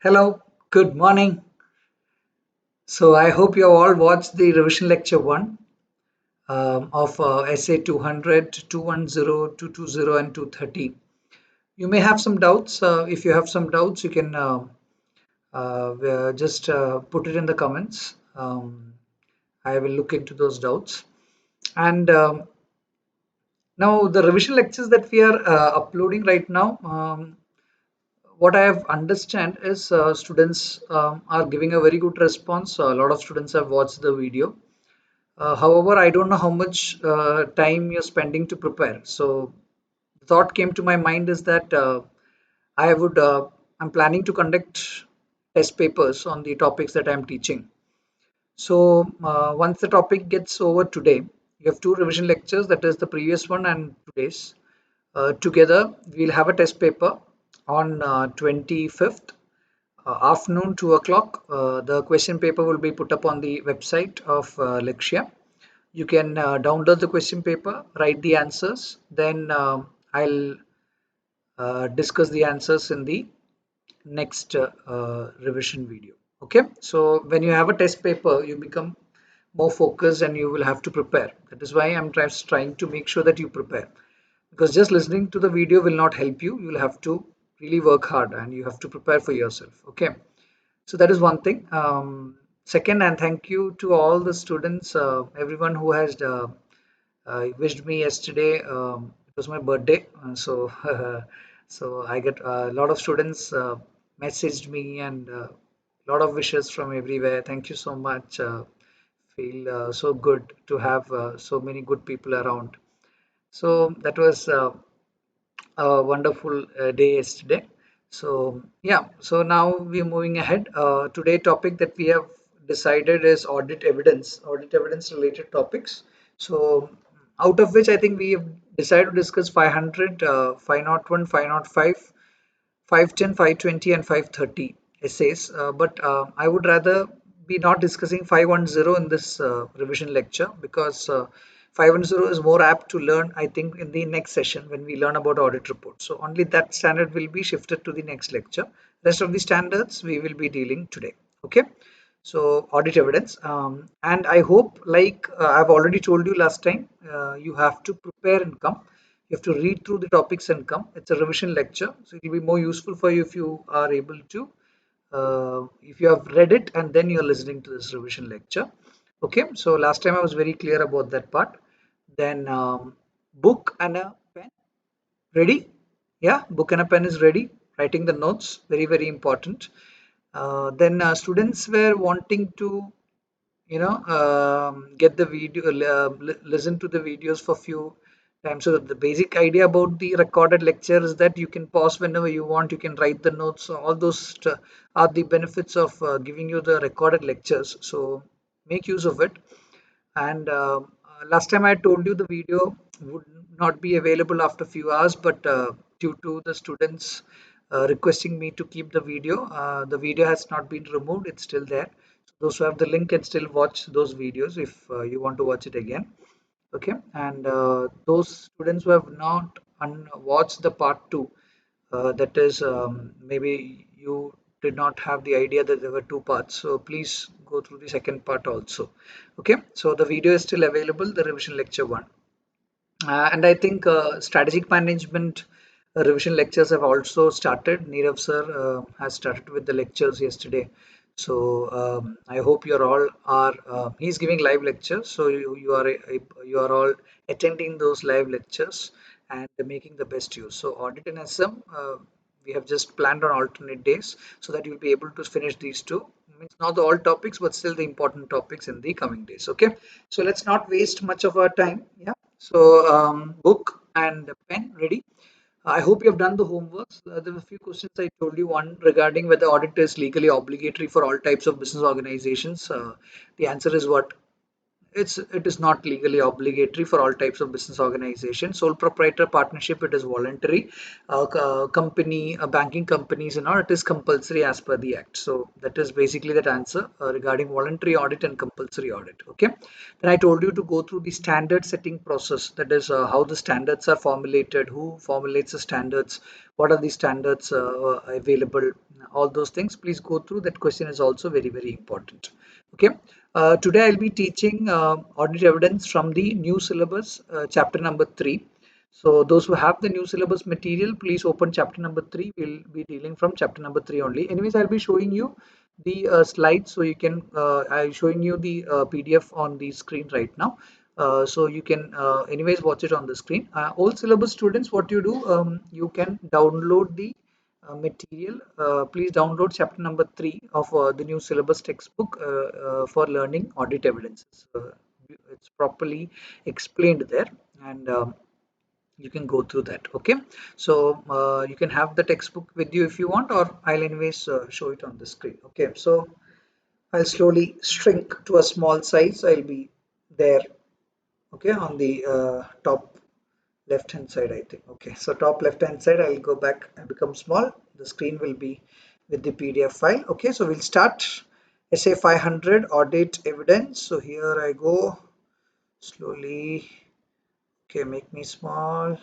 Hello, good morning. So I hope you have all watched the revision lecture 1 of essay 200, 210, 220, and 230. You may have some doubts. If you have some doubts, you can just put it in the comments. I will look into those doubts. And now the revision lectures that we are uploading right now, what I have understand is students are giving a very good response. A lot of students have watched the video. However, I don't know how much time you're spending to prepare. So the thought came to my mind is that I would I'm planning to conduct test papers on the topics that I'm teaching. So once the topic gets over today, you have two revision lectures, that is the previous one and today's. Together, we'll have a test paper on 25th afternoon 2 o'clock. The question paper will be put up on the website of Lakshya. You can download the question paper, write the answers, then I'll discuss the answers in the next revision video. Okay, so when you have a test paper, you become more focused and you will have to prepare. That is why I'm trying to make sure that you prepare, because just listening to the video will not help you. You will have to really work hard and you have to prepare for yourself. Okay, so that is one thing. Second, and thank you to all the students, everyone who has wished me yesterday. It was my birthday, so I get a lot of students messaged me and a lot of wishes from everywhere. Thank you so much. Feel so good to have so many good people around. So that was a wonderful day yesterday. So yeah, so now we're moving ahead. Today topic that we have decided is audit evidence related topics. So out of which I think we have decided to discuss 500, 501, 505, 510, 520, and 530 essays. But I would rather be not discussing 510 in this revision lecture, because 510 is more apt to learn, I think, in the next session when we learn about audit reports. So only that standard will be shifted to the next lecture. Rest of the standards we will be dealing today. Okay. So audit evidence, and I hope, like I've already told you last time, you have to prepare and come. You have to read through the topics and come. It's a revision lecture, so it will be more useful for you if you are able to, if you have read it and then you're listening to this revision lecture. Okay, so last time I was very clear about that part. Then book and a pen ready. Yeah, book and a pen is ready. Writing the notes, very very important. Then students were wanting to, get the video, listen to the videos for few times. So the basic idea about the recorded lecture is that you can pause whenever you want, you can write the notes. So all those are the benefits of giving you the recorded lectures, so make use of it. And last time I told you the video would not be available after few hours, but due to the students requesting me to keep the video has not been removed, it's still there. So those who have the link can still watch those videos if you want to watch it again. Okay, and those students who have not watched the part 2, that is, maybe you did not have the idea that there were two parts, so please go through the second part also. Okay, so the video is still available, the revision lecture 1. And I think strategic management revision lectures have also started. Nirav sir has started with the lectures yesterday. So I hope you're all are. He's giving live lectures, so you are all attending those live lectures and making the best use. So audit and SM, we have just planned on alternate days so that you'll be able to finish these two. Means not the all topics, but still the important topics in the coming days. Okay, so let's not waste much of our time. Yeah. So, book and pen ready. I hope you have done the homeworks. There were a few questions I told you. One regarding whether audit is legally obligatory for all types of business organizations. The answer is what? It is not legally obligatory for all types of business organizations. Sole proprietor partnership, it is voluntary. Company, banking companies, and all, it is compulsory as per the act. So that is basically that answer regarding voluntary audit and compulsory audit. Okay. Then I told you to go through the standard setting process. That is how the standards are formulated, who formulates the standards, what are the standards available, all those things, please go through. That question is also very, very important. Okay. Today I'll be teaching audit evidence from the new syllabus, chapter number 3. So those who have the new syllabus material, please open chapter number 3. We'll be dealing from chapter number 3 only. Anyways, I'll be showing you the slides, so you can I'm showing you the PDF on the screen right now. So you can anyways watch it on the screen. All syllabus students, what you do, you can download the material. Please download chapter number 3 of the new syllabus textbook for learning audit evidences. It's properly explained there, and you can go through that. Okay, so you can have the textbook with you if you want, or I'll anyways show it on the screen. Okay, so I'll slowly shrink to a small size. I'll be there. Okay, on the top left hand side, I think. Okay, so top left hand side, I'll go back and become small. The screen will be with the PDF file. Okay, so we'll start SA 500 audit evidence. So here I go slowly. Okay, make me small,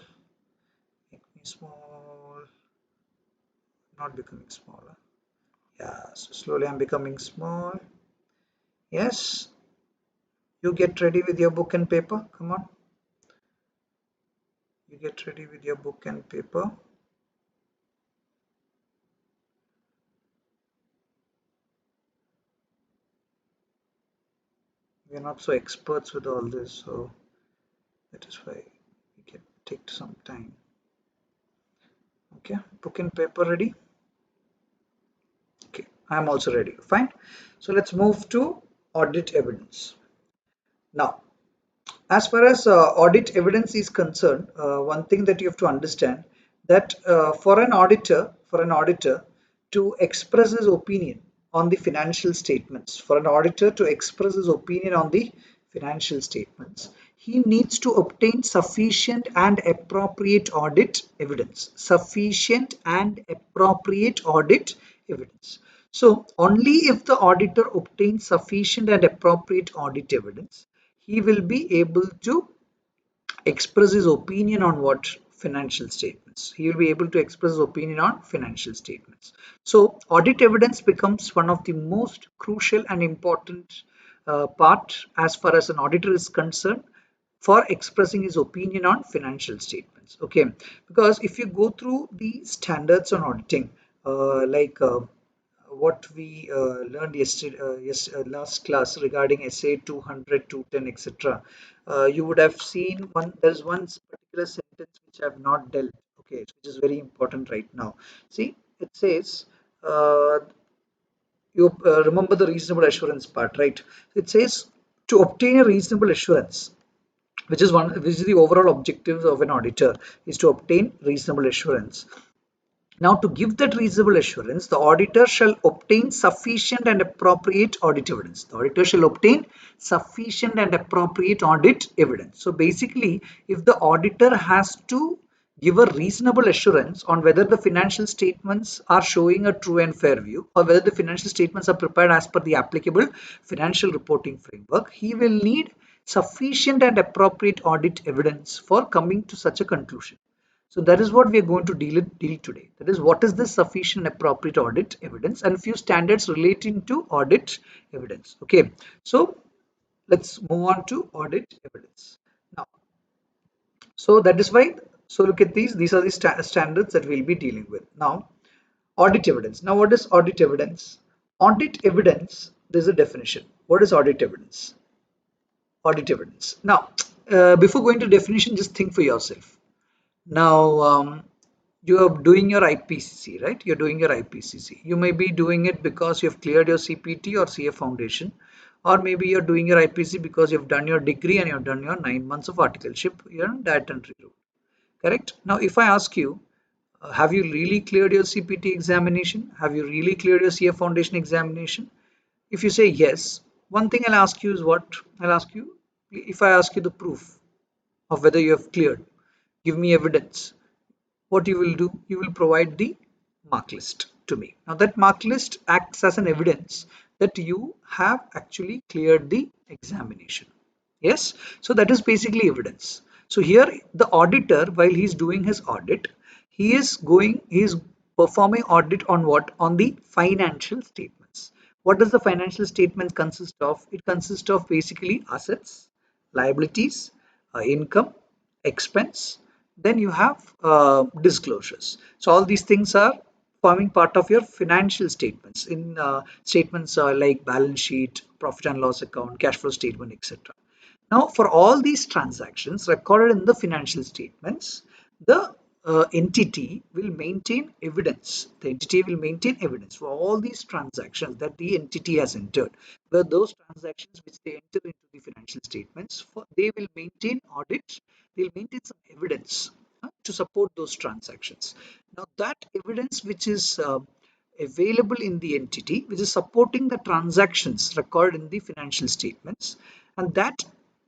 not becoming smaller. Yeah, so slowly I'm becoming small. Yes, you get ready with your book and paper. Come on, you get ready with your book and paper. We are not so experts with all this, so that is why we can take some time. Okay, book and paper ready. Okay, I'm also ready. Fine. So let's move to audit evidence. Now, as far as audit evidence is concerned, one thing that you have to understand, that for an auditor to express his opinion on the financial statements, for an auditor to express his opinion on the financial statements, he needs to obtain sufficient and appropriate audit evidence. Sufficient and appropriate audit evidence. So only if the auditor obtains sufficient and appropriate audit evidence, he will be able to express his opinion on what financial statements. He will be able to express his opinion on financial statements. So audit evidence becomes one of the most crucial and important part as far as an auditor is concerned for expressing his opinion on financial statements. Okay, because if you go through the standards on auditing, what we learned yesterday, last class regarding SA 200, 210, etc. You would have seen there's one particular sentence which I have not dealt, okay, which is very important right now. See, it says, you remember the reasonable assurance part, right? It says to obtain a reasonable assurance, which is the overall objectives of an auditor, is to obtain reasonable assurance. Now, to give that reasonable assurance, the auditor shall obtain sufficient and appropriate audit evidence. The auditor shall obtain sufficient and appropriate audit evidence. So basically, if the auditor has to give a reasonable assurance on whether the financial statements are showing a true and fair view, or whether the financial statements are prepared as per the applicable financial reporting framework, he will need sufficient and appropriate audit evidence for coming to such a conclusion. So that is what we are going to deal today. That is, what is the sufficient appropriate audit evidence, and few standards relating to audit evidence. Okay, so let's move on to audit evidence now. So that is why, so look at these are the standards that we'll be dealing with now. Audit evidence. Now, what is audit evidence? Audit evidence, there's a definition. What is audit evidence? Audit evidence. Now, before going to definition, just think for yourself. Now, you are doing your IPCC, right? You're doing your IPCC. You may be doing it because you've cleared your CPT or CA foundation, or maybe you're doing your IPC because you've done your degree and you've done your 9 months of articleship. You're on data entry route, correct? Now, if I ask you, have you really cleared your CPT examination? Have you really cleared your CA foundation examination? If you say yes, one thing I'll ask you is what? I'll ask you, if I ask you the proof of whether you have cleared, give me evidence. What you will do, you will provide the mark list to me. Now that mark list acts as an evidence that you have actually cleared the examination. Yes, so that is basically evidence. So here the auditor, while he's doing his audit, he is performing audit on what? On the financial statements. What does the financial statement consist of? It consists of basically assets, liabilities, income, expense. Then you have disclosures. So all these things are forming part of your financial statements. In statements like balance sheet, profit and loss account, cash flow statement, etc. Now, for all these transactions recorded in the financial statements, the entity will maintain evidence. The entity will maintain evidence for all these transactions that the entity has entered. Where those transactions which they enter into the financial statements, they will maintain audits. They'll maintain some evidence to support those transactions. Now, that evidence which is available in the entity, which is supporting the transactions recorded in the financial statements, and that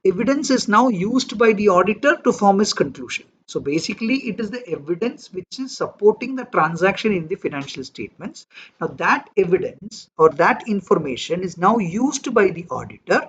evidence is now used by the auditor to form his conclusion. So basically, it is the evidence which is supporting the transaction in the financial statements. Now, that evidence or that information is now used by the auditor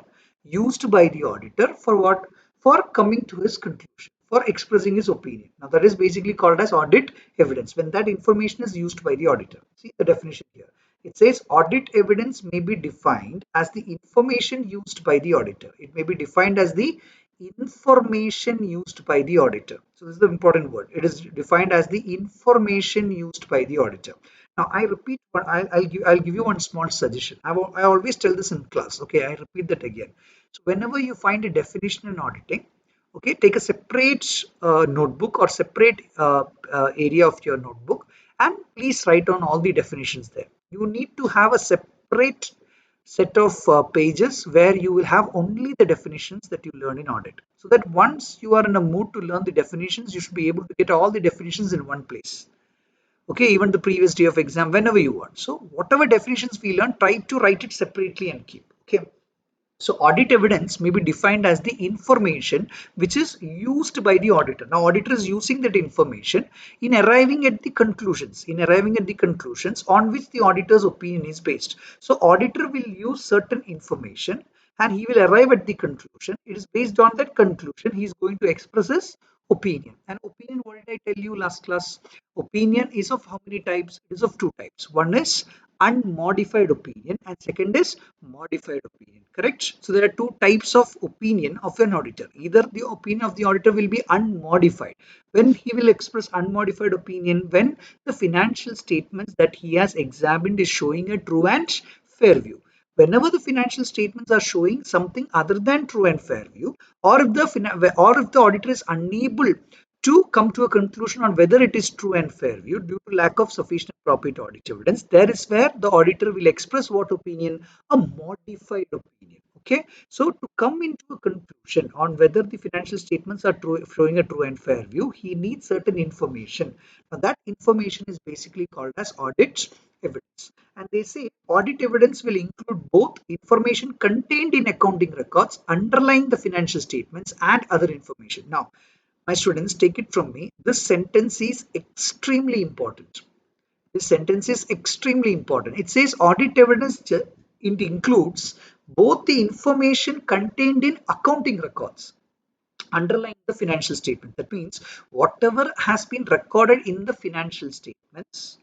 for what? For coming to his conclusion, for expressing his opinion. Now, that is basically called as audit evidence when that information is used by the auditor. See the definition here. It says audit evidence may be defined as the information used by the auditor. It may be defined as the information used by the auditor. So this is the important word. It is defined as the information used by the auditor. Now I repeat, but I'll give you one small suggestion. I always tell this in class. Okay, I repeat that again. So whenever you find a definition in auditing, okay, take a separate notebook or separate area of your notebook and please write down all the definitions there. You need to have a separate set of pages where you will have only the definitions that you learn in audit, so that once you are in a mood to learn the definitions, you should be able to get all the definitions in one place. Okay, even the previous day of exam, whenever you want. So whatever definitions we learn, try to write it separately and keep. Okay, so audit evidence may be defined as the information which is used by the auditor. Now, auditor is using that information in arriving at the conclusions on which the auditor's opinion is based. So, auditor will use certain information and he will arrive at the conclusion. It is based on that conclusion he is going to express his opinion. And opinion, what did I tell you last class? Opinion is of how many types? It is of two types. One is unmodified opinion and second is modified opinion. Correct? So there are two types of opinion of an auditor. Either the opinion of the auditor will be unmodified, when he will express unmodified opinion when the financial statements that he has examined is showing a true and fair view. Whenever the financial statements are showing something other than true and fair view, or if the auditor is unable to come to a conclusion on whether it is true and fair view due to lack of sufficient appropriate audit evidence, there is where the auditor will express what opinion? A modified opinion. Okay, so to come into a conclusion on whether the financial statements are showing a true and fair view, he needs certain information. Now that information is basically called as audit evidence. And they say audit evidence will include both information contained in accounting records underlying the financial statements and other information. Now, my students, take it from me, this sentence is extremely important. This sentence is extremely important. It says audit evidence it includes both the information contained in accounting records underlying the financial statement. That means whatever has been recorded in the financial statements,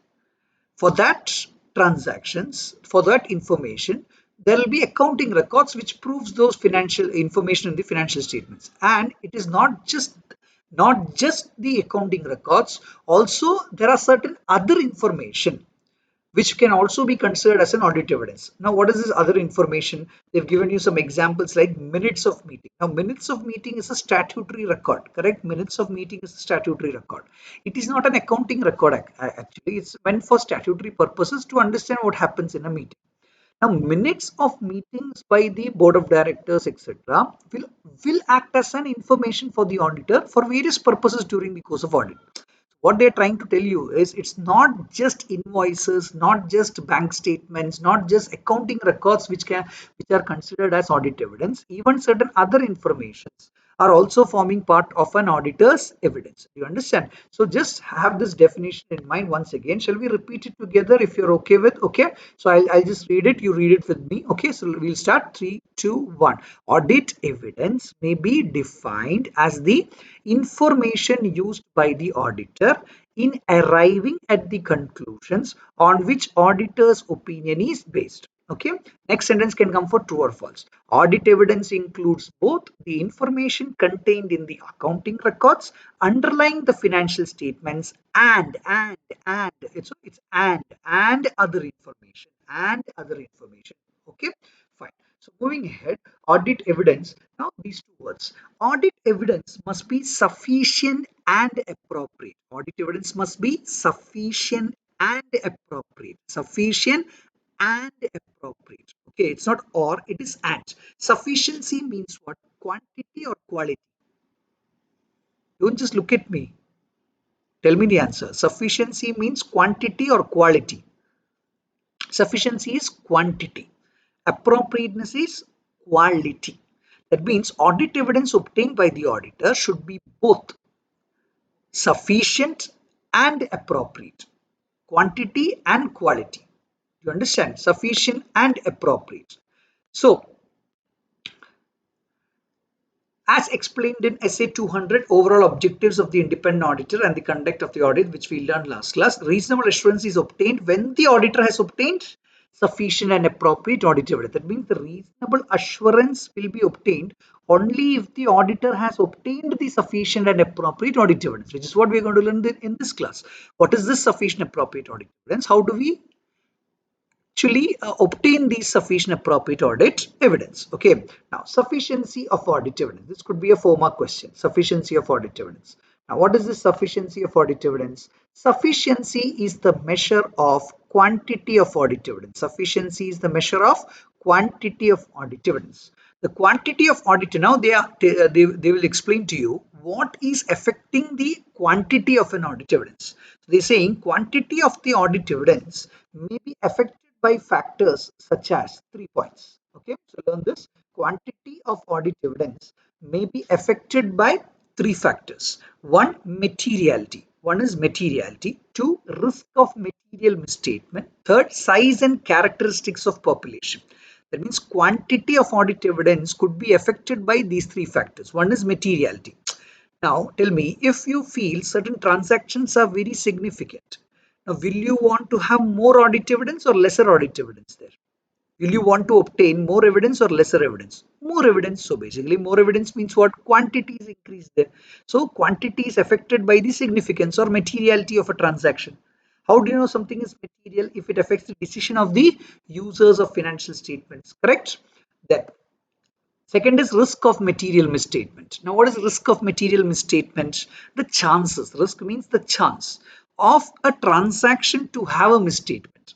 for that transactions, for that information, there will be accounting records which proves those financial information in the financial statements. And it is not just the accounting records, also there are certain other information which can also be considered as an audit evidence. Now, what is this other information? They've given you some examples like minutes of meeting. Now, minutes of meeting is a statutory record, correct? Minutes of meeting is a statutory record. It is not an accounting record actually. It's meant for statutory purposes to understand what happens in a meeting. Now, minutes of meetings by the board of directors, etc., will act as an information for the auditor for various purposes during the course of audit. What they're trying to tell you is it's not just invoices, not just bank statements, not just accounting records which are considered as audit evidence. Even certain other informations are also forming part of an auditor's evidence. Do you understand? So just have this definition in mind once again. Shall we repeat it together if you're okay with? Okay. So I'll just read it. You read it with me. Okay. So we'll start. 3, 2, 1. Audit evidence may be defined as the information used by the auditor in arriving at the conclusions on which auditor's opinion is based. Okay, next sentence can come for true or false. Audit evidence includes both the information contained in the accounting records underlying the financial statements and it's and other information. Okay, fine. So moving ahead, audit evidence. Now these two words. Audit evidence must be sufficient and appropriate. Audit evidence must be sufficient and appropriate. Sufficient and appropriate. Okay, it's not or, it is and. Sufficiency means what? Quantity or quality? Don't just look at me. Tell me the answer. Sufficiency means quantity or quality? Sufficiency is quantity. Appropriateness is quality. That means audit evidence obtained by the auditor should be both sufficient and appropriate, quantity and quality. You understand? Sufficient and appropriate. So, as explained in Essay 200, overall objectives of the independent auditor and the conduct of the audit, which we learned last class, reasonable assurance is obtained when the auditor has obtained sufficient and appropriate audit evidence. That means the reasonable assurance will be obtained only if the auditor has obtained the sufficient and appropriate audit evidence, which is what we are going to learn in this class. What is this sufficient appropriate audit evidence? How do we actually obtain the sufficient appropriate audit evidence? Okay, now sufficiency of audit evidence. This could be a 4-mark question. Sufficiency of audit evidence. Now, what is the sufficiency of audit evidence? Sufficiency is the measure of quantity of audit evidence. Sufficiency is the measure of quantity of audit evidence. The quantity of audit, now they will explain to you what is affecting the quantity of an audit evidence. So they're saying quantity of the audit evidence may be affected by factors such as 3 points. Okay, so learn this. Quantity of audit evidence may be affected by 3 factors. One, materiality. One is materiality. Two, risk of material misstatement. Third, size and characteristics of population. That means quantity of audit evidence could be affected by these 3 factors. One is materiality. Now, tell me, if you feel certain transactions are very significant, now will you want to have more audit evidence or lesser audit evidence there? Will you want to obtain more evidence or lesser evidence? More evidence. So basically, more evidence means what? Quantity is increased there. So quantity is affected by the significance or materiality of a transaction. How do you know something is material? If it affects the decision of the users of financial statements, correct? Then second is risk of material misstatement. Now, what is risk of material misstatement? The chances. Risk means the chance of a transaction to have a misstatement.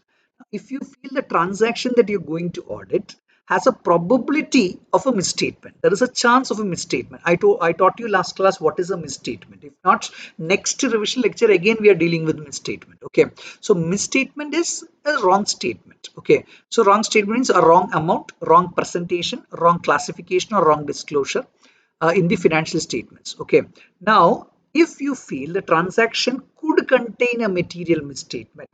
If you feel the transaction that you're going to audit has a probability of a misstatement, there is a chance of a misstatement. I taught you last class what is a misstatement. If not, next revision lecture again we are dealing with misstatement. Okay, so misstatement is a wrong statement. Okay, so wrong statement means a wrong amount, wrong presentation, wrong classification, or wrong disclosure in the financial statements. Okay, now if you feel the transaction could contain a material misstatement,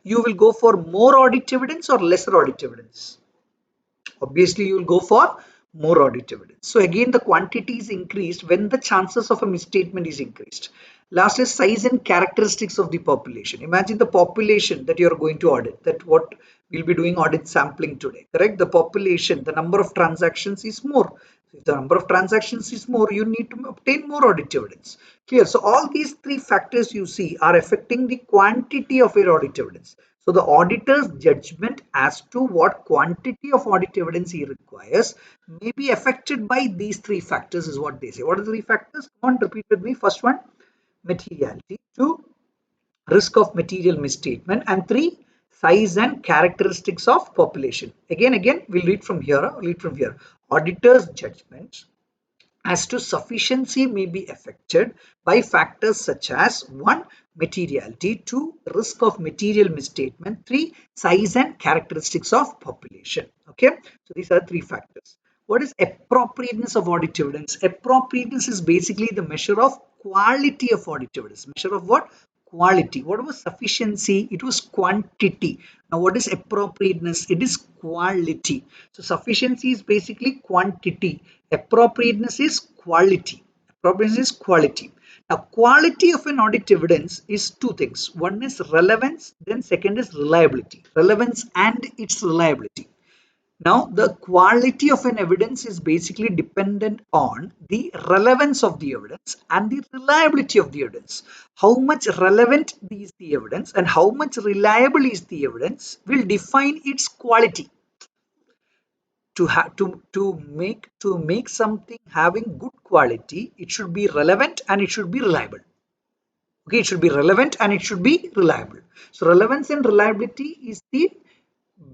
you will go for more audit evidence or lesser audit evidence. Obviously, you will go for more audit evidence. So again, the quantity is increased when the chances of a misstatement is increased. Last is size and characteristics of the population. Imagine the population that you are going to audit, that what we'll be doing audit sampling today, correct? The population, the number of transactions is more. If the number of transactions is more, you need to obtain more audit evidence. Clear? So all these 3 factors you see are affecting the quantity of your audit evidence. So the auditor's judgment as to what quantity of audit evidence he requires may be affected by these 3 factors is what they say. What are the 3 factors? Come on, repeat with me. First one, materiality. 2, risk of material misstatement. And 3, size and characteristics of population. Again, we'll read from here. Auditor's judgment as to sufficiency may be affected by factors such as 1, materiality, 2, risk of material misstatement, 3, size and characteristics of population. Okay, so these are 3 factors. What is appropriateness of audit evidence? Appropriateness is basically the measure of quality of audit evidence. Measure of what? Quality. What was sufficiency? It was quantity. Now, what is appropriateness? It is quality. So, sufficiency is basically quantity. Appropriateness is quality. Appropriateness is quality. Now, quality of an audit evidence is two things. One is relevance, then second is reliability. Relevance and its reliability. Now, the quality of an evidence is basically dependent on the relevance of the evidence and the reliability of the evidence. How much relevant is the evidence and how much reliable is the evidence will define its quality. To make something having good quality, it should be relevant and it should be reliable. Okay, it should be relevant and it should be reliable. So relevance and reliability is the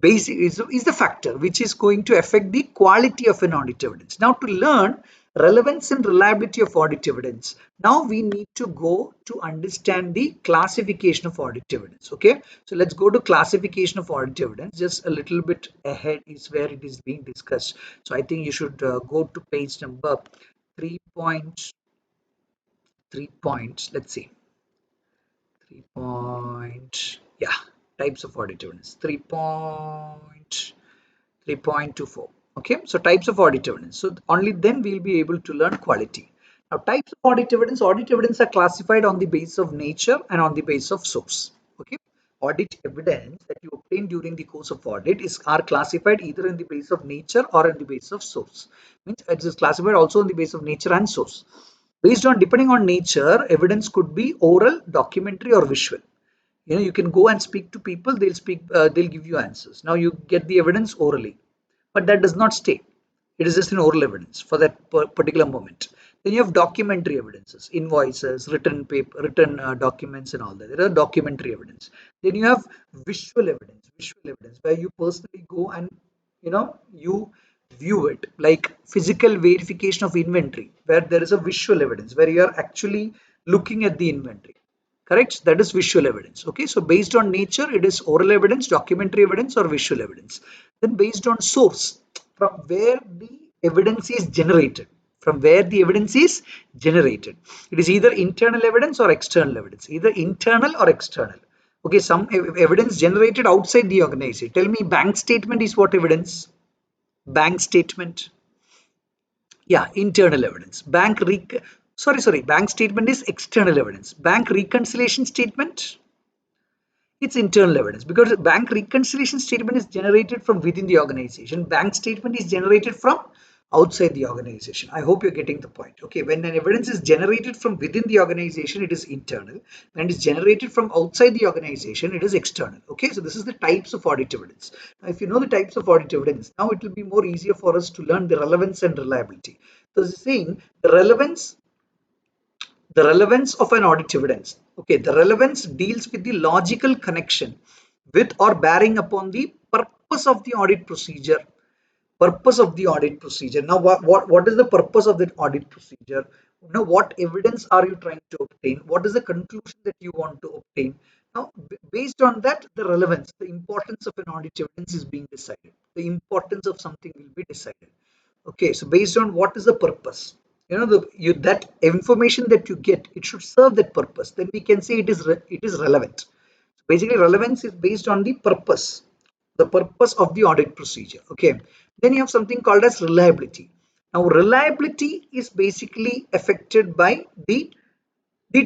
basic is the factor which is going to affect the quality of an audit evidence. Now, to learn relevance and reliability of audit evidence, now we need to go to understand the classification of audit evidence. Okay, so let's go to classification of audit evidence. Just a little bit ahead is where it is being discussed. So I think you should go to page number 3.3 let's see, 3 types of audit evidence, 3.24. Okay, so types of audit evidence. So only then we'll be able to learn quality. Now, types of audit evidence are classified on the basis of nature and on the basis of source. Okay, audit evidence that you obtain during the course of audit are classified either in the basis of nature or in the basis of source. Means it is classified also on the basis of nature and source. Based on depending on nature, evidence could be oral, documentary, or visual. You can go and speak to people, they'll give you answers. Now you get the evidence orally, but that does not stay. It is just an oral evidence for that particular moment. Then you have documentary evidences, invoices, written documents and all that. There are documentary evidence. Then you have visual evidence where you personally go and you view it, like physical verification of inventory, where there is a visual evidence where you are actually looking at the inventory. Correct? That is visual evidence. Okay, so based on nature, it is oral evidence, documentary evidence, or visual evidence. Then based on source, from where the evidence is generated, it is either internal evidence or external evidence, either internal or external. Okay, some evidence generated outside the organization. Tell me, bank statement is what evidence? Bank statement. Yeah, internal evidence. Bank statement is external evidence. Bank reconciliation statement, it's internal evidence, because bank reconciliation statement is generated from within the organization. Bank statement is generated from outside the organization. I hope you're getting the point. Okay, when an evidence is generated from within the organization, it is internal. When it is generated from outside the organization, it is external. Okay, so this is the types of audit evidence. Now, if you know the types of audit evidence, now it will be more easier for us to learn the relevance and reliability. So this is saying the relevance of an audit evidence. Okay, the relevance deals with the logical connection with or bearing upon the purpose of the audit procedure. Now, what is the purpose of that audit procedure? What evidence are you trying to obtain? What is the conclusion that you want to obtain? Now, based on that, the relevance, the importance of an audit evidence is being decided. The importance of something will be decided. Okay, so based on what is the purpose, that information that you get, it should serve that purpose. Then we can say it is relevant. So basically, relevance is based on the purpose of the audit procedure. Okay, then you have something called as reliability. Now, reliability is basically affected by the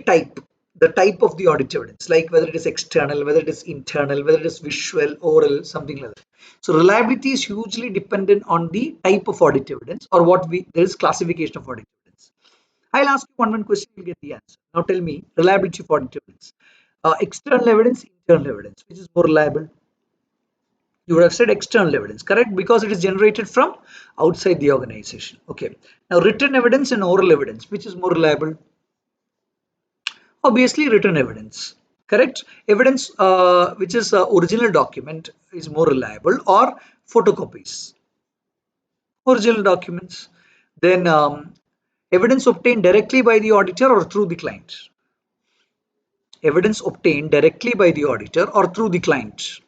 type the type of the audit evidence, like whether it is external, whether it is internal, whether it is visual, oral, something like that. So reliability is hugely dependent on the type of audit evidence, or there is classification of audit evidence. I'll ask you one question, you'll get the answer. Now tell me, reliability of audit evidence, external evidence, internal evidence, which is more reliable? You would have said external evidence, correct? Because it is generated from outside the organization. Okay, now written evidence and oral evidence, which is more reliable? Obviously written evidence. Correct? Evidence which is original document is more reliable, or photocopies. Original documents. Then evidence obtained directly by the auditor or through the client. Evidence obtained directly by the auditor or through the client.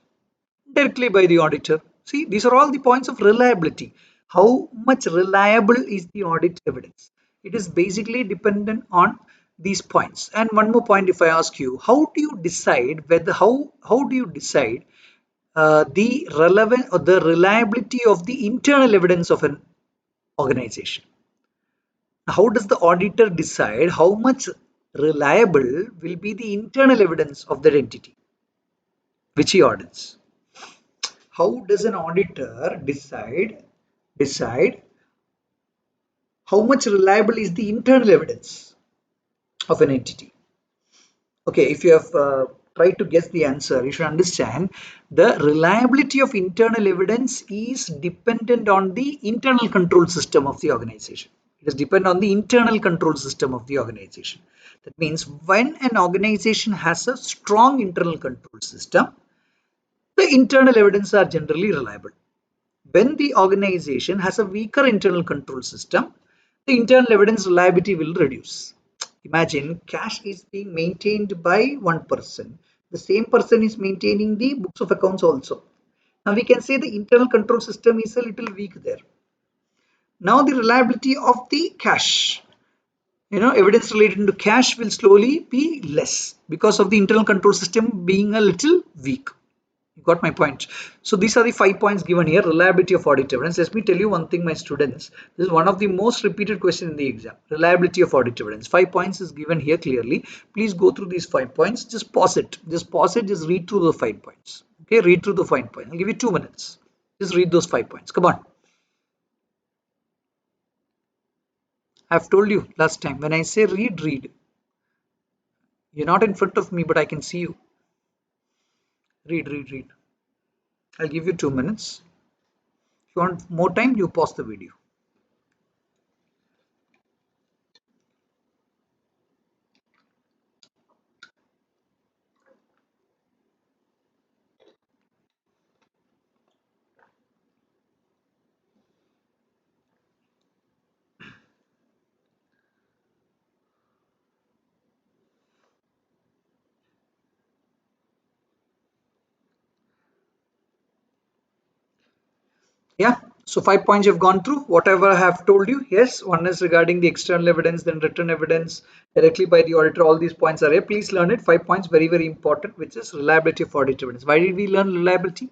Directly by the auditor. See, these are all the points of reliability. How much reliable is the audit evidence? It is basically dependent on these points. And one more point, if I ask you, how do you decide the relevant or the reliability of the internal evidence of an organization? How does the auditor decide how much Reliable will be the internal evidence of that entity which he audits. How does an auditor decide how much reliable is the internal evidence of an entity? Okay, if you have tried to guess the answer, you should understand the reliability of internal evidence is dependent on the internal control system of the organization. It is dependent on the internal control system of the organization. That means when an organization has a strong internal control system, the internal evidence are generally reliable. When the organization has a weaker internal control system, the internal evidence reliability will reduce. Imagine cash is being maintained by one person. The same person is maintaining the books of accounts also. Now we can say the internal control system is a little weak there. Now the reliability of the cash, evidence related to cash will slowly be less because of the internal control system being a little weak. You got my point. So these are the 5 points given here. Reliability of audit evidence. Let me tell you one thing, my students. This is one of the most repeated questions in the exam. Reliability of audit evidence. 5 points is given here clearly. Please go through these 5 points. Just pause it. Just pause it. Just read through the 5 points. Okay, read through the 5 points. I'll give you 2 minutes. Just read those 5 points. Come on. I've told you last time. When I say read, read. You're not in front of me, but I can see you. Read, read, read. I'll give you 2 minutes. If you want more time, you pause the video. Yeah, so 5 points you've gone through. Whatever I have told you, yes, one is regarding the external evidence, then written evidence directly by the auditor. All these points are here. Please learn it. 5 points, very, very important, which is reliability of audit evidence. Why did we learn reliability?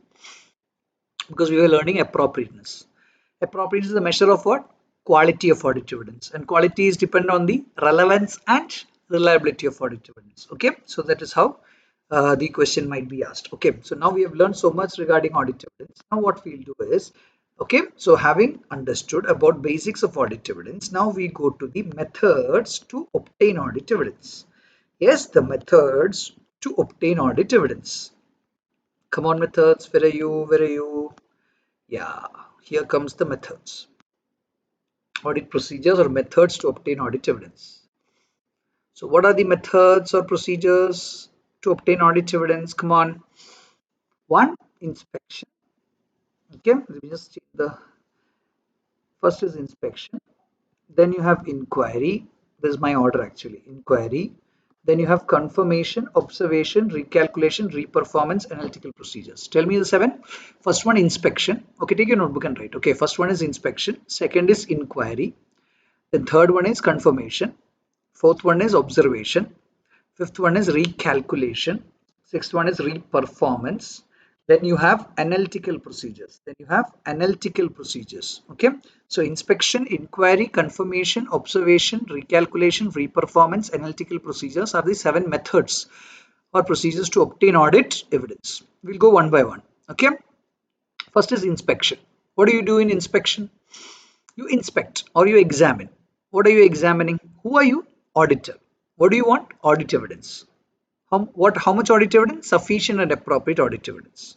Because we were learning appropriateness. Appropriateness is a measure of what? Quality of audit evidence. And quality is dependent on the relevance and reliability of audit evidence. Okay, so that is how the question might be asked. Okay, so now we have learned so much regarding audit evidence. Now what we'll do is, okay, so having understood about basics of audit evidence, now we go to the methods to obtain audit evidence. Yes, the methods to obtain audit evidence. Come on, methods, where are you? Where are you? Yeah, here comes the methods. Audit procedures or methods to obtain audit evidence. So what are the methods or procedures to obtain audit evidence? Come on. One, inspection. Okay, let me just see the first is inspection. Then you have inquiry. This is my order actually. Inquiry. Then you have confirmation, observation, recalculation, reperformance, analytical procedures. Tell me the seven. First one, inspection. Okay, take your notebook and write. Okay, first one is inspection. Second is inquiry. The third one is confirmation. Fourth one is observation. Fifth one is recalculation. Sixth one is reperformance. Then you have analytical procedures. Okay. So inspection, inquiry, confirmation, observation, recalculation, reperformance, analytical procedures are the 7 methods or procedures to obtain audit evidence. We'll go one by one. Okay. First is inspection. What do you do in inspection? You inspect or you examine. What are you examining? Who are you? Auditor. What do you want? Audit evidence. How much audit evidence? Sufficient and appropriate audit evidence.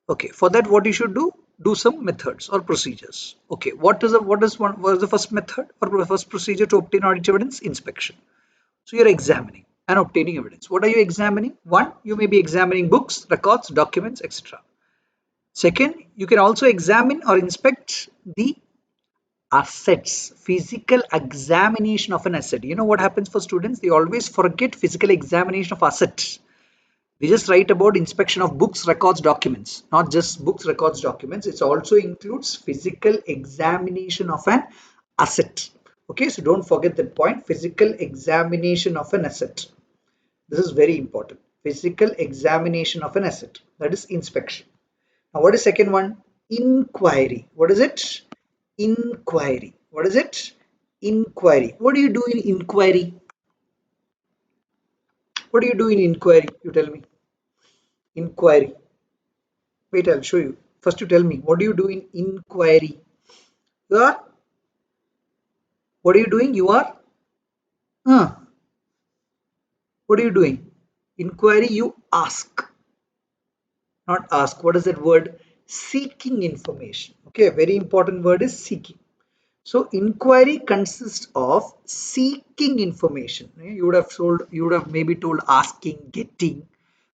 Okay, for that what you should do? Do some methods or procedures. Okay, what is the first method or first procedure to obtain audit evidence? Inspection. So you're examining and obtaining evidence. What are you examining? One, you may be examining books, records, documents, etc. Second, you can also examine or inspect the assets, physical examination of an asset. You know what happens for students? They always forget physical examination of assets. We just write about inspection of books, records, documents. Not just books, records, documents. It also includes physical examination of an asset. Okay, so don't forget that point. Physical examination of an asset. This is very important. Physical examination of an asset. That is inspection. Now, what is second one? Inquiry. What is it? Inquiry. What is it? Inquiry. What do you do in inquiry? What do you do in inquiry? You tell me. Inquiry. Wait, I'll show you. First, you tell me. What do you do in inquiry? You are. What are you doing? You are. Huh. What are you doing? Inquiry. You ask, not ask. What is that word? Seeking information. Okay. Very important word is seeking. So inquiry consists of seeking information. You would have told, you would have maybe told asking, getting.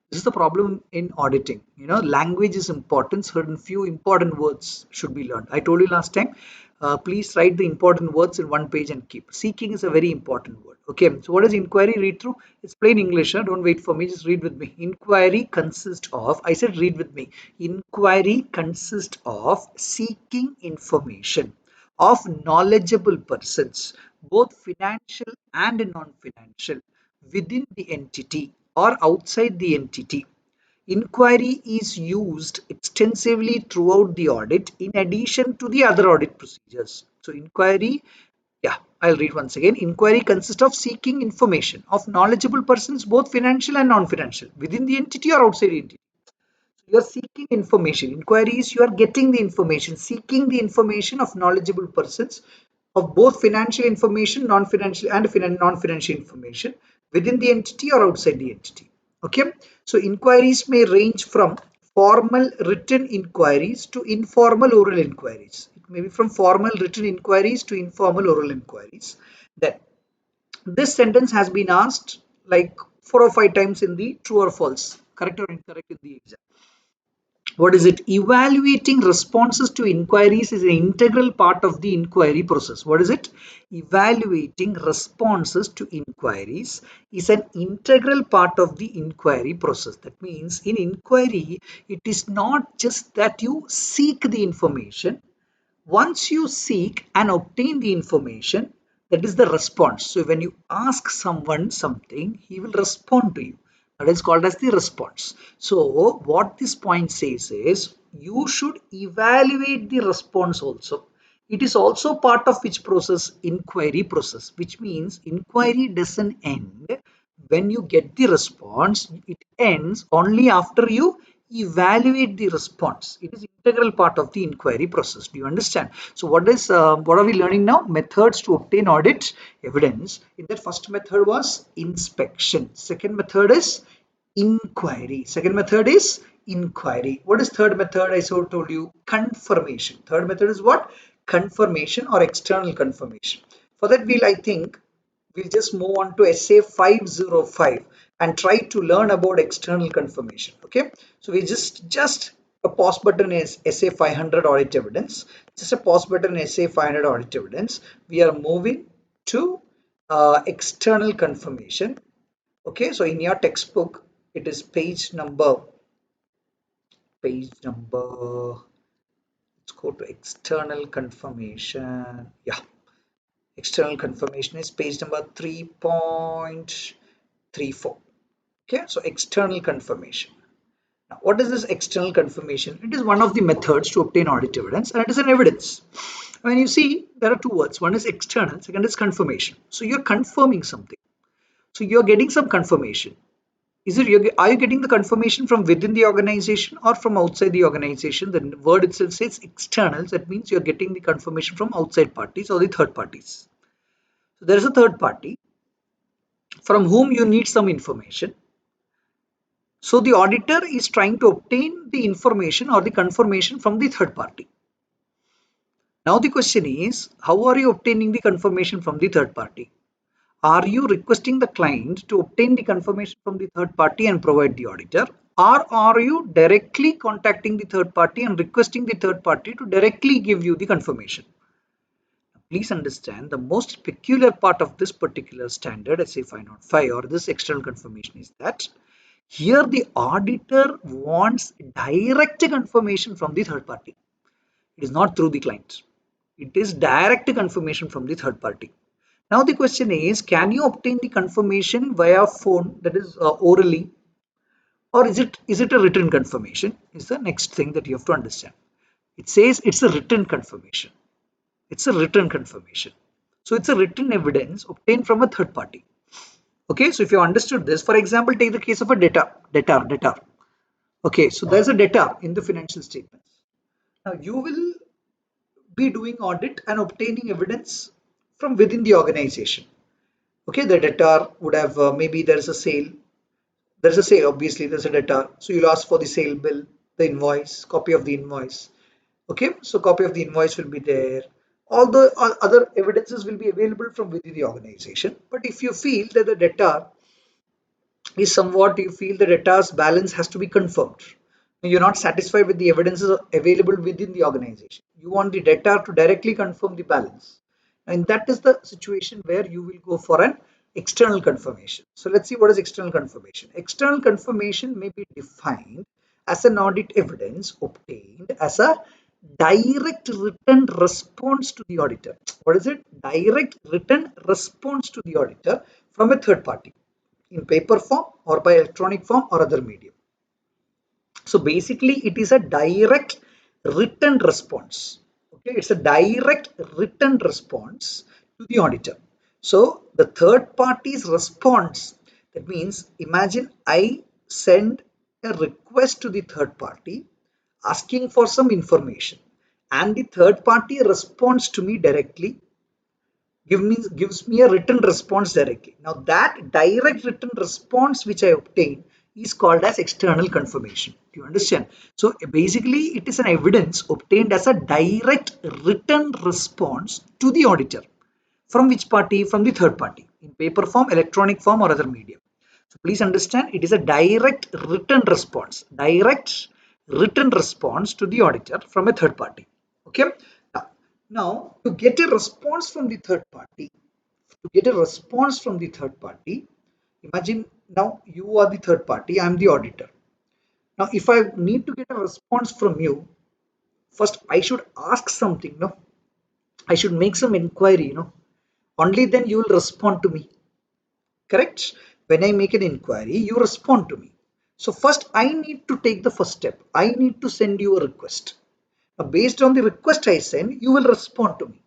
This is the problem in auditing. Language is important. Certain few important words should be learned. I told you last time. Please write the important words in one page and keep. Seeking is a very important word. Okay. So what is inquiry? Read through. It's plain English. Huh? Don't wait for me. Just read with me. Inquiry consists of. I said read with me. Inquiry consists of seeking information of knowledgeable persons, both financial and non-financial, within the entity or outside the entity. Inquiry is used extensively throughout the audit in addition to the other audit procedures. So, inquiry, yeah, I'll read once again. Inquiry consists of seeking information of knowledgeable persons, both financial and non financial, within the entity or outside the entity. So you are seeking information. Inquiry is you are getting the information, seeking the information of knowledgeable persons of both financial information, non-financial and non-financial information within the entity or outside the entity. Okay. So inquiries may range from formal written inquiries to informal oral inquiries. It may be from formal written inquiries to informal oral inquiries. Then this sentence has been asked like 4 or 5 times in the true or false, correct or incorrect in the exam. What is it? Evaluating responses to inquiries is an integral part of the inquiry process. What is it? Evaluating responses to inquiries is an integral part of the inquiry process. That means in inquiry, it is not just that you seek the information. Once you seek and obtain the information, that is the response. So when you ask someone something, he will respond to you. That is called as the response. So what this point says is you should evaluate the response also. It is also part of which process? Inquiry process, which means inquiry doesn't end when you get the response. It ends only after you evaluate the response. It is integral part of the inquiry process. Do you understand? So what are we learning now? Methods to obtain audit evidence. In that, first method was inspection. Second method is inquiry. Second method is inquiry. What is third method? I so told you confirmation. Third method is what? Confirmation or external confirmation. For that, I think we'll just move on to essay 505 and try to learn about external confirmation. Okay, so we just a pause button is essay 500 audit evidence. Just a pause button essay 500 audit evidence. We are moving to external confirmation. Okay, so in your textbook it is page number, let's go to external confirmation. Yeah, external confirmation is page number 3.34. Okay, so external confirmation. Now, what is this external confirmation? It is one of the methods to obtain audit evidence, and it is an evidence. When you see, there are two words. One is external, second is confirmation. So you're confirming something. So you're getting some confirmation. Are you getting the confirmation from within the organization or from outside the organization? The word itself says external. That means you're getting the confirmation from outside parties or the third parties. So there is a third party from whom you need some information. So the auditor is trying to obtain the information or the confirmation from the third party. Now the question is, how are you obtaining the confirmation from the third party? Are you requesting the client to obtain the confirmation from the third party and provide the auditor? Or are you directly contacting the third party and requesting the third party to directly give you the confirmation? Please understand the most peculiar part of this particular standard SA 505 or this external confirmation is that here the auditor wants direct confirmation from the third party. It is not through the client. It is direct confirmation from the third party. Now the question is, can you obtain the confirmation via phone, that is orally, or is it a written confirmation? Is the next thing that you have to understand. It says it's a written confirmation. It's a written confirmation. So it's a written evidence obtained from a third party. Okay, so if you understood this, for example, take the case of a debtor. Okay, so there's a debtor in the financial statements. Now you will be doing audit and obtaining evidence from within the organization. Okay, the debtor would have maybe there's a sale, obviously there's a debtor, so you'll ask for the sale bill, the invoice, copy of the invoice. Okay, so copy of the invoice will be there. All the other evidences will be available from within the organization. But if you feel that the debtor is somewhat, you feel the debtor's balance has to be confirmed, you're not satisfied with the evidences available within the organization, you want the debtor to directly confirm the balance, and that is the situation where you will go for an external confirmation. So let's see what is external confirmation. External confirmation may be defined as an audit evidence obtained as a direct written response to the auditor. What is it? Direct written response to the auditor from a third party, in paper form or by electronic form or other medium. So basically it is a direct written response. Okay, it's a direct written response to the auditor. So the third party's response, that means imagine I send a request to the third party asking for some information, and the third party responds to me directly, gives me a written response directly. Now that direct written response which I obtain is called as external confirmation. Do you understand? So basically it is an evidence obtained as a direct written response to the auditor. From which party? From the third party, in paper form, electronic form or other medium. So please understand, it is a direct written response, direct written response to the auditor from a third party. Okay. Now, to get a response from the third party, imagine now you are the third party, I am the auditor. Now, if I need to get a response from you, first I should ask something, no? I should make some inquiry, only then you will respond to me. Correct? When I make an inquiry, you respond to me. So first I need to take the first step. I need to send you a request. Now, based on the request I send, you will respond to me.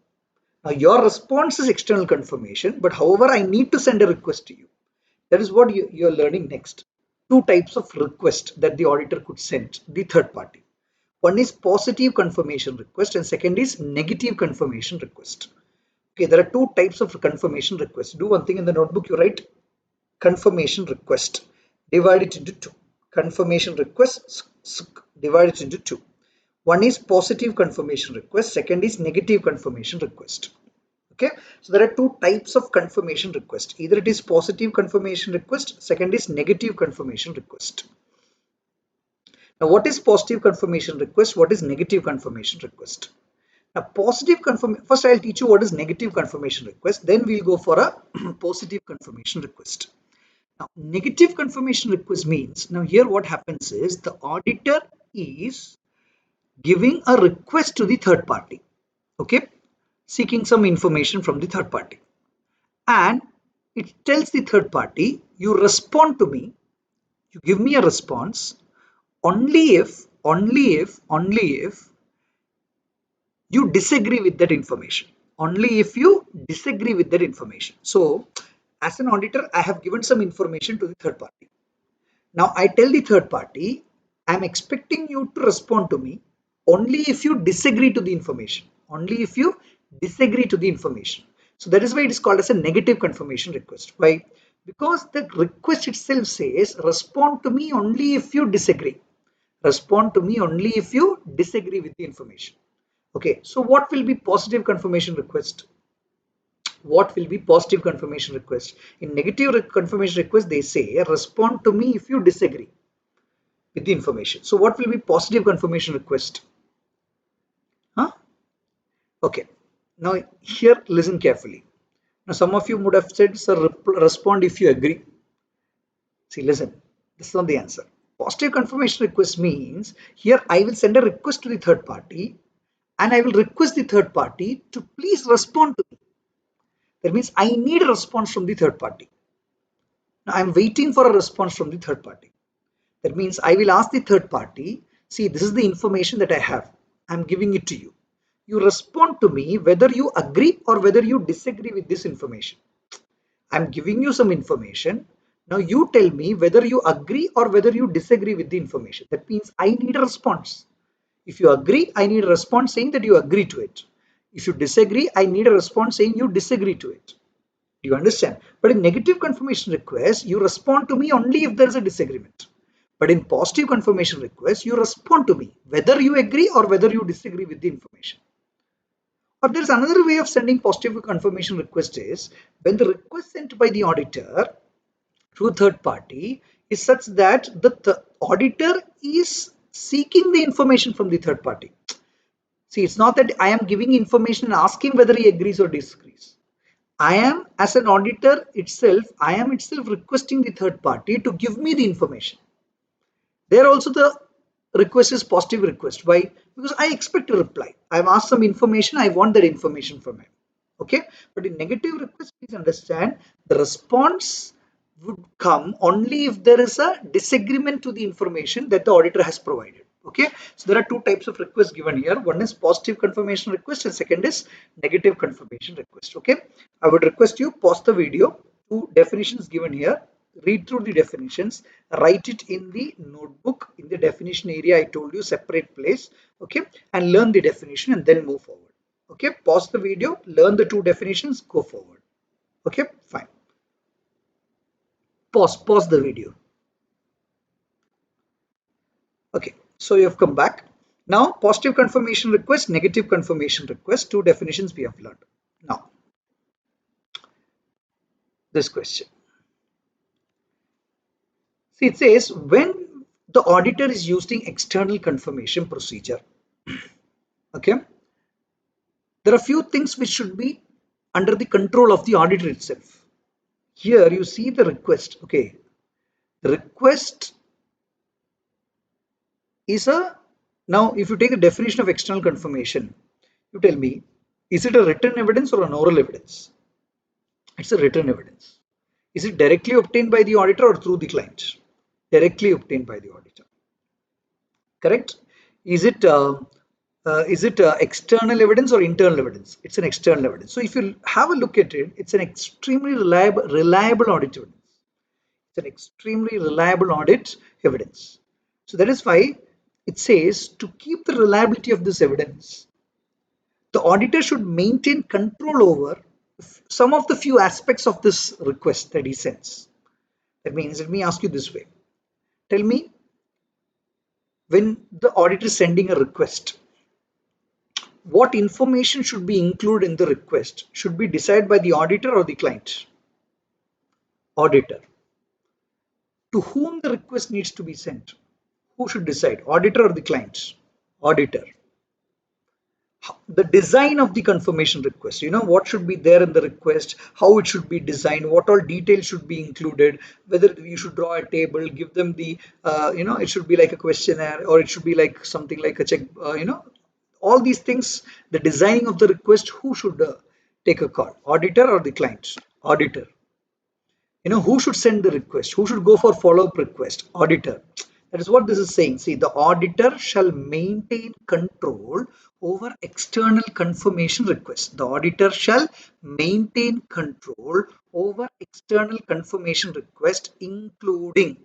Now, your response is external confirmation, but however, I need to send a request to you. That is what you're learning next. Two types of request that the auditor could send the third party. One is positive confirmation request and second is negative confirmation request. Okay, there are two types of confirmation requests. Do one thing in the notebook, you write confirmation request. Divide it into two. Confirmation request, divide it into two. One is positive confirmation request, second is negative confirmation request. Okay, so there are two types of confirmation request. Either it is positive confirmation request, second is negative confirmation request. Now, what is positive confirmation request? What is negative confirmation request? Now, positive confirmation, first I'll teach you what is negative confirmation request, then we'll go for a positive confirmation request. Now, negative confirmation request means, now here what happens is the auditor is giving a request to the third party, okay, seeking some information from the third party, and it tells the third party, you respond to me, you give me a response only if you disagree with that information, only if you disagree with that information. So as an auditor, I have given some information to the third party. Now I tell the third party, I'm expecting you to respond to me only if you disagree to the information. Only if you disagree to the information. So that is why it is called as a negative confirmation request. Why? Because the request itself says, respond to me only if you disagree. Respond to me only if you disagree with the information. Okay, so what will be positive confirmation request? What will be positive confirmation request? In negative confirmation request, they say, respond to me if you disagree with the information. So what will be positive confirmation request? Huh? Okay. Now here, listen carefully. Now some of you would have said, sir, respond if you agree. See, listen, this is not the answer. Positive confirmation request means here I will send a request to the third party and I will request the third party to please respond to me. That means I need a response from the third party. Now I'm waiting for a response from the third party. That means I will ask the third party, see, this is the information that I have. I'm giving it to you. You respond to me whether you agree or whether you disagree with this information. I'm giving you some information. Now you tell me whether you agree or whether you disagree with the information. That means I need a response. If you agree, I need a response saying that you agree to it. If you disagree, I need a response saying you disagree to it. Do you understand? But in negative confirmation request, you respond to me only if there is a disagreement. But in positive confirmation request, you respond to me whether you agree or whether you disagree with the information. Or there's another way of sending positive confirmation request is when the request sent by the auditor to a third party is such that the auditor is seeking the information from the third party. See, it's not that I am giving information and asking whether he agrees or disagrees. I am, as an auditor itself, I am itself requesting the third party to give me the information. There also the request is positive request. Why? Because I expect a reply. I've asked some information, I want that information from him. Okay, but in negative request, please understand the response would come only if there is a disagreement to the information that the auditor has provided. Okay, so there are two types of requests given here. One is positive confirmation request and second is negative confirmation request. Okay, I would request you pause the video. Two definitions given here, read through the definitions, write it in the notebook in the definition area I told you, separate place. Okay, and learn the definition and then move forward. Okay, pause the video, learn the two definitions, go forward. Okay, fine. Pause the video. Okay, so you have come back. Now, positive confirmation request, negative confirmation request, two definitions we have learned. Now, this question. See, it says when the auditor is using external confirmation procedure, okay, there are few things which should be under the control of the auditor itself. Here you see the request. Okay, the request is a, now if you take a definition of external confirmation, you tell me, is it a written evidence or an oral evidence? It's a written evidence. Is it directly obtained by the auditor or through the client? Directly obtained by the auditor. Correct? Is it external evidence or internal evidence? It's an external evidence. So if you have a look at it, it's an extremely reliable audit evidence. It's an extremely reliable audit evidence. So that is why it says to keep the reliability of this evidence, the auditor should maintain control over some of the few aspects of this request that he sends. That means, let me ask you this way. Tell me, when the auditor is sending a request, what information should be included in the request? Should be decided by the auditor or the client? Auditor. To whom the request needs to be sent? Who should decide? Auditor or the client? Auditor. The design of the confirmation request, what should be there in the request, how it should be designed, what all details should be included, whether you should draw a table, give them the it should be like a questionnaire or it should be like something like a check, all these things, the designing of the request, who should take a call, auditor or the client? Auditor. Who should send the request, who should go for follow-up request? Auditor. That is what this is saying. See, the auditor shall maintain control over external confirmation requests. The auditor shall maintain control over external confirmation request, including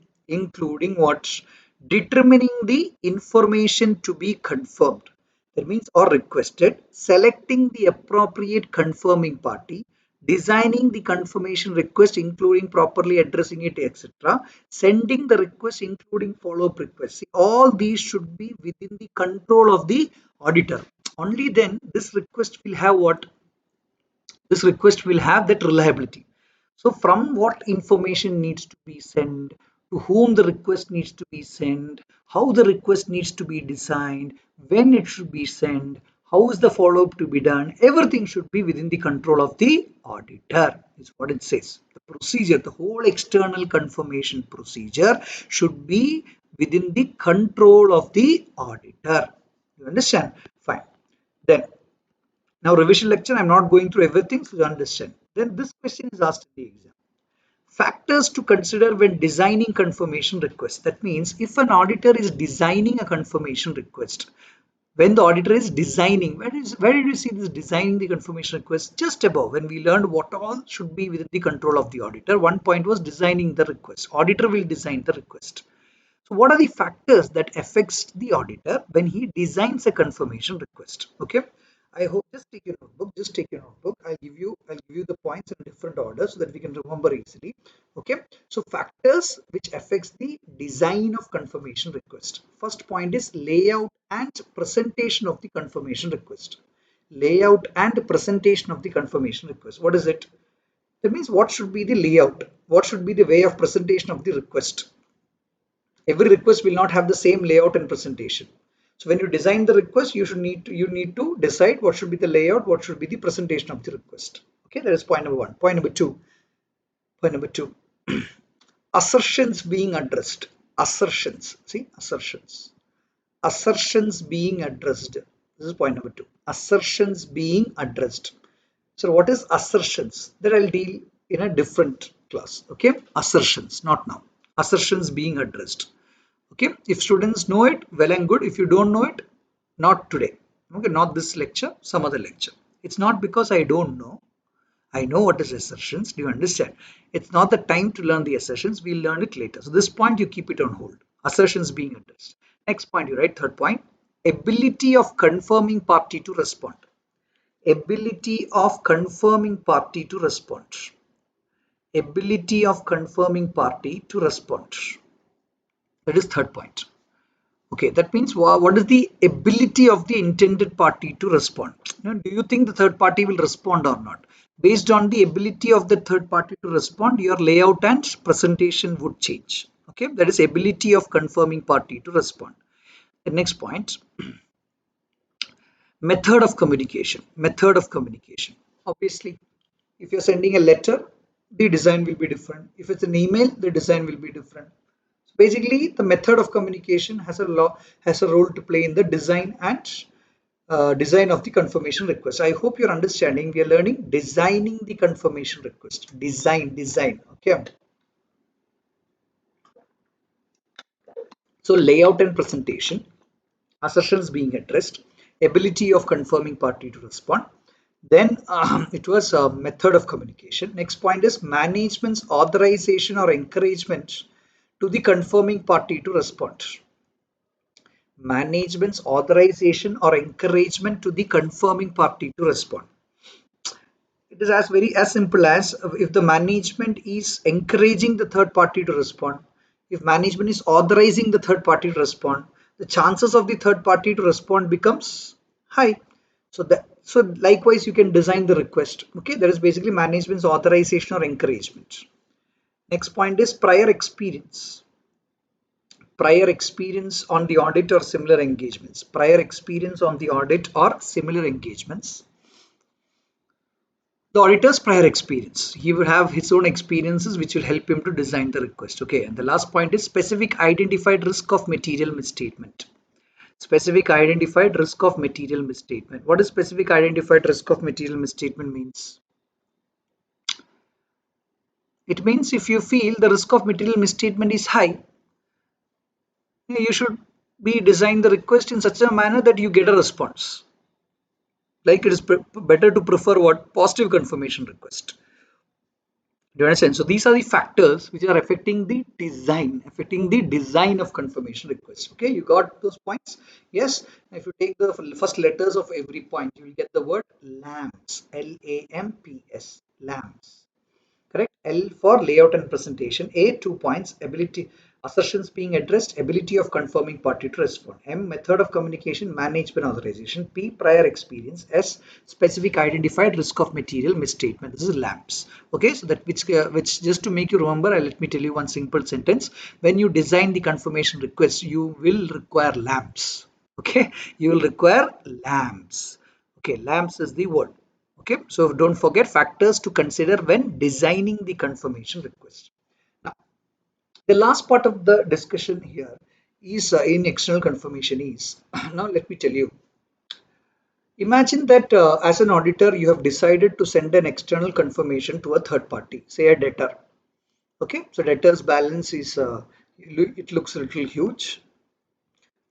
what? Determining the information to be confirmed, that means, or requested, selecting the appropriate confirming party, designing the confirmation request including properly addressing it, etc., sending the request including follow-up requests. See, all these should be within the control of the auditor. Only then this request will have what? This request will have that reliability. So from what information needs to be sent, to whom the request needs to be sent, how the request needs to be designed, when it should be sent, how is the follow-up to be done, everything should be within the control of the auditor, is what it says. The procedure, the whole external confirmation procedure should be within the control of the auditor. You understand? Fine. Then, now revision lecture, I'm not going through everything, so you understand. Then this question is asked in the exam. Factors to consider when designing confirmation request. That means if an auditor is designing a confirmation request, when the auditor is designing, where did you see this designing the confirmation request? Just above, when we learned what all should be within the control of the auditor, one point was designing the request. Auditor will design the request. So what are the factors that affects the auditor when he designs a confirmation request? Okay, I hope, just take your notebook. Just take your notebook. I'll give you the points in different order so that we can remember easily. Okay, so factors which affects the design of confirmation request. First point is layout and presentation of the confirmation request. Layout and presentation of the confirmation request. What is it? That means what should be the layout? What should be the way of presentation of the request? Every request will not have the same layout and presentation. So when you design the request, you need to decide what should be the layout, what should be the presentation of the request. Okay, that is point number one. Point number two, assertions being addressed. Assertions, see, assertions being addressed. This is point number two, assertions being addressed. So what is assertions? That I'll deal in a different class. Okay, assertions, not now. Assertions being addressed. Okay, if students know it, well and good. If you don't know it, not today. Okay, not this lecture, some other lecture. It's not because I don't know. I know what is assertions. Do you understand? It's not the time to learn the assertions. We'll learn it later. So this point you keep it on hold. Assertions being addressed. Next point you write, third point, ability of confirming party to respond. Ability of confirming party to respond. Ability of confirming party to respond. That is third point. Okay, that means what is the ability of the intended party to respond? Now, do you think the third party will respond or not? Based on the ability of the third party to respond, your layout and presentation would change. Okay, that is ability of confirming party to respond. The next point, method of communication. Method of communication. Obviously, if you're sending a letter, the design will be different. If it's an email, the design will be different. Basically, the method of communication has a role to play in the design and design of the confirmation request. I hope you're understanding. We are learning designing the confirmation request. Design. Okay. So layout and presentation, assertions being addressed, ability of confirming party to respond. Then it was a method of communication. Next point is management's authorization or encouragement to the confirming party to respond. Management's authorization or encouragement to the confirming party to respond. It is as simple as if the management is encouraging the third party to respond, if management is authorizing the third party to respond, the chances of the third party to respond becomes high. So likewise you can design the request. Okay, that is basically management's authorization or encouragement. Next point is prior experience. Prior experience on the audit or similar engagements. Prior experience on the audit or similar engagements. The auditor's prior experience. He will have his own experiences which will help him to design the request. Okay, and the last point is specific identified risk of material misstatement. Specific identified risk of material misstatement. What is specific identified risk of material misstatement means? It means if you feel the risk of material misstatement is high, you should be design the request in such a manner that you get a response. Like it is better to prefer what positive confirmation request. Do you understand? So these are the factors which are affecting the design of confirmation request. Okay, you got those points? Yes. If you take the first letters of every point, you will get the word LAMPS. LAMPS. LAMPS. Correct. L for layout and presentation. A, 2 points. Ability, assertions being addressed, ability of confirming party to respond. M, method of communication, management authorization. P, prior experience. S, specific identified risk of material misstatement. This is LAMPS. Okay, so that which just to make you remember, let me tell you one simple sentence. When you design the confirmation request, you will require LAMPS. Okay, you will require LAMPS. Okay, LAMPS is the word. Okay, so don't forget factors to consider when designing the confirmation request. Now, the last part of the discussion here is in external confirmation is now let me tell you. Imagine that as an auditor, you have decided to send an external confirmation to a third party, say a debtor. Okay, so debtor's balance is it looks a little huge.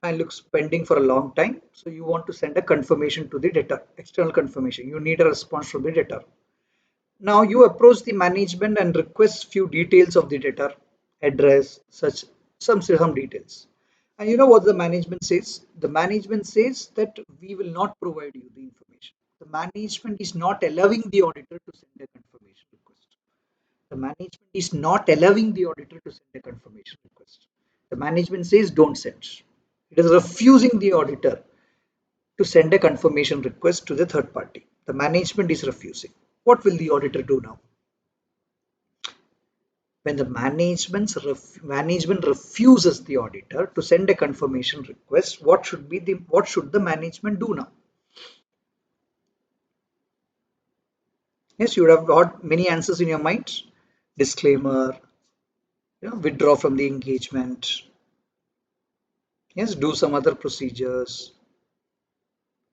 and looks pending for a long time. So you want to send a confirmation to the debtor, external confirmation. You need a response from the debtor. Now you approach the management and request few details of the debtor, address, such some details. And you know what the management says? The management says that we will not provide you the information. The management is not allowing the auditor to send a confirmation request. The management is not allowing the auditor to send a confirmation request. The management says don't send. It is refusing the auditor to send a confirmation request to the third party. The management is refusing. What will the auditor do now? When the management refuses the auditor to send a confirmation request, what should the management do now? Yes, you would have got many answers in your mind. Disclaimer, withdraw from the engagement. Yes, do some other procedures.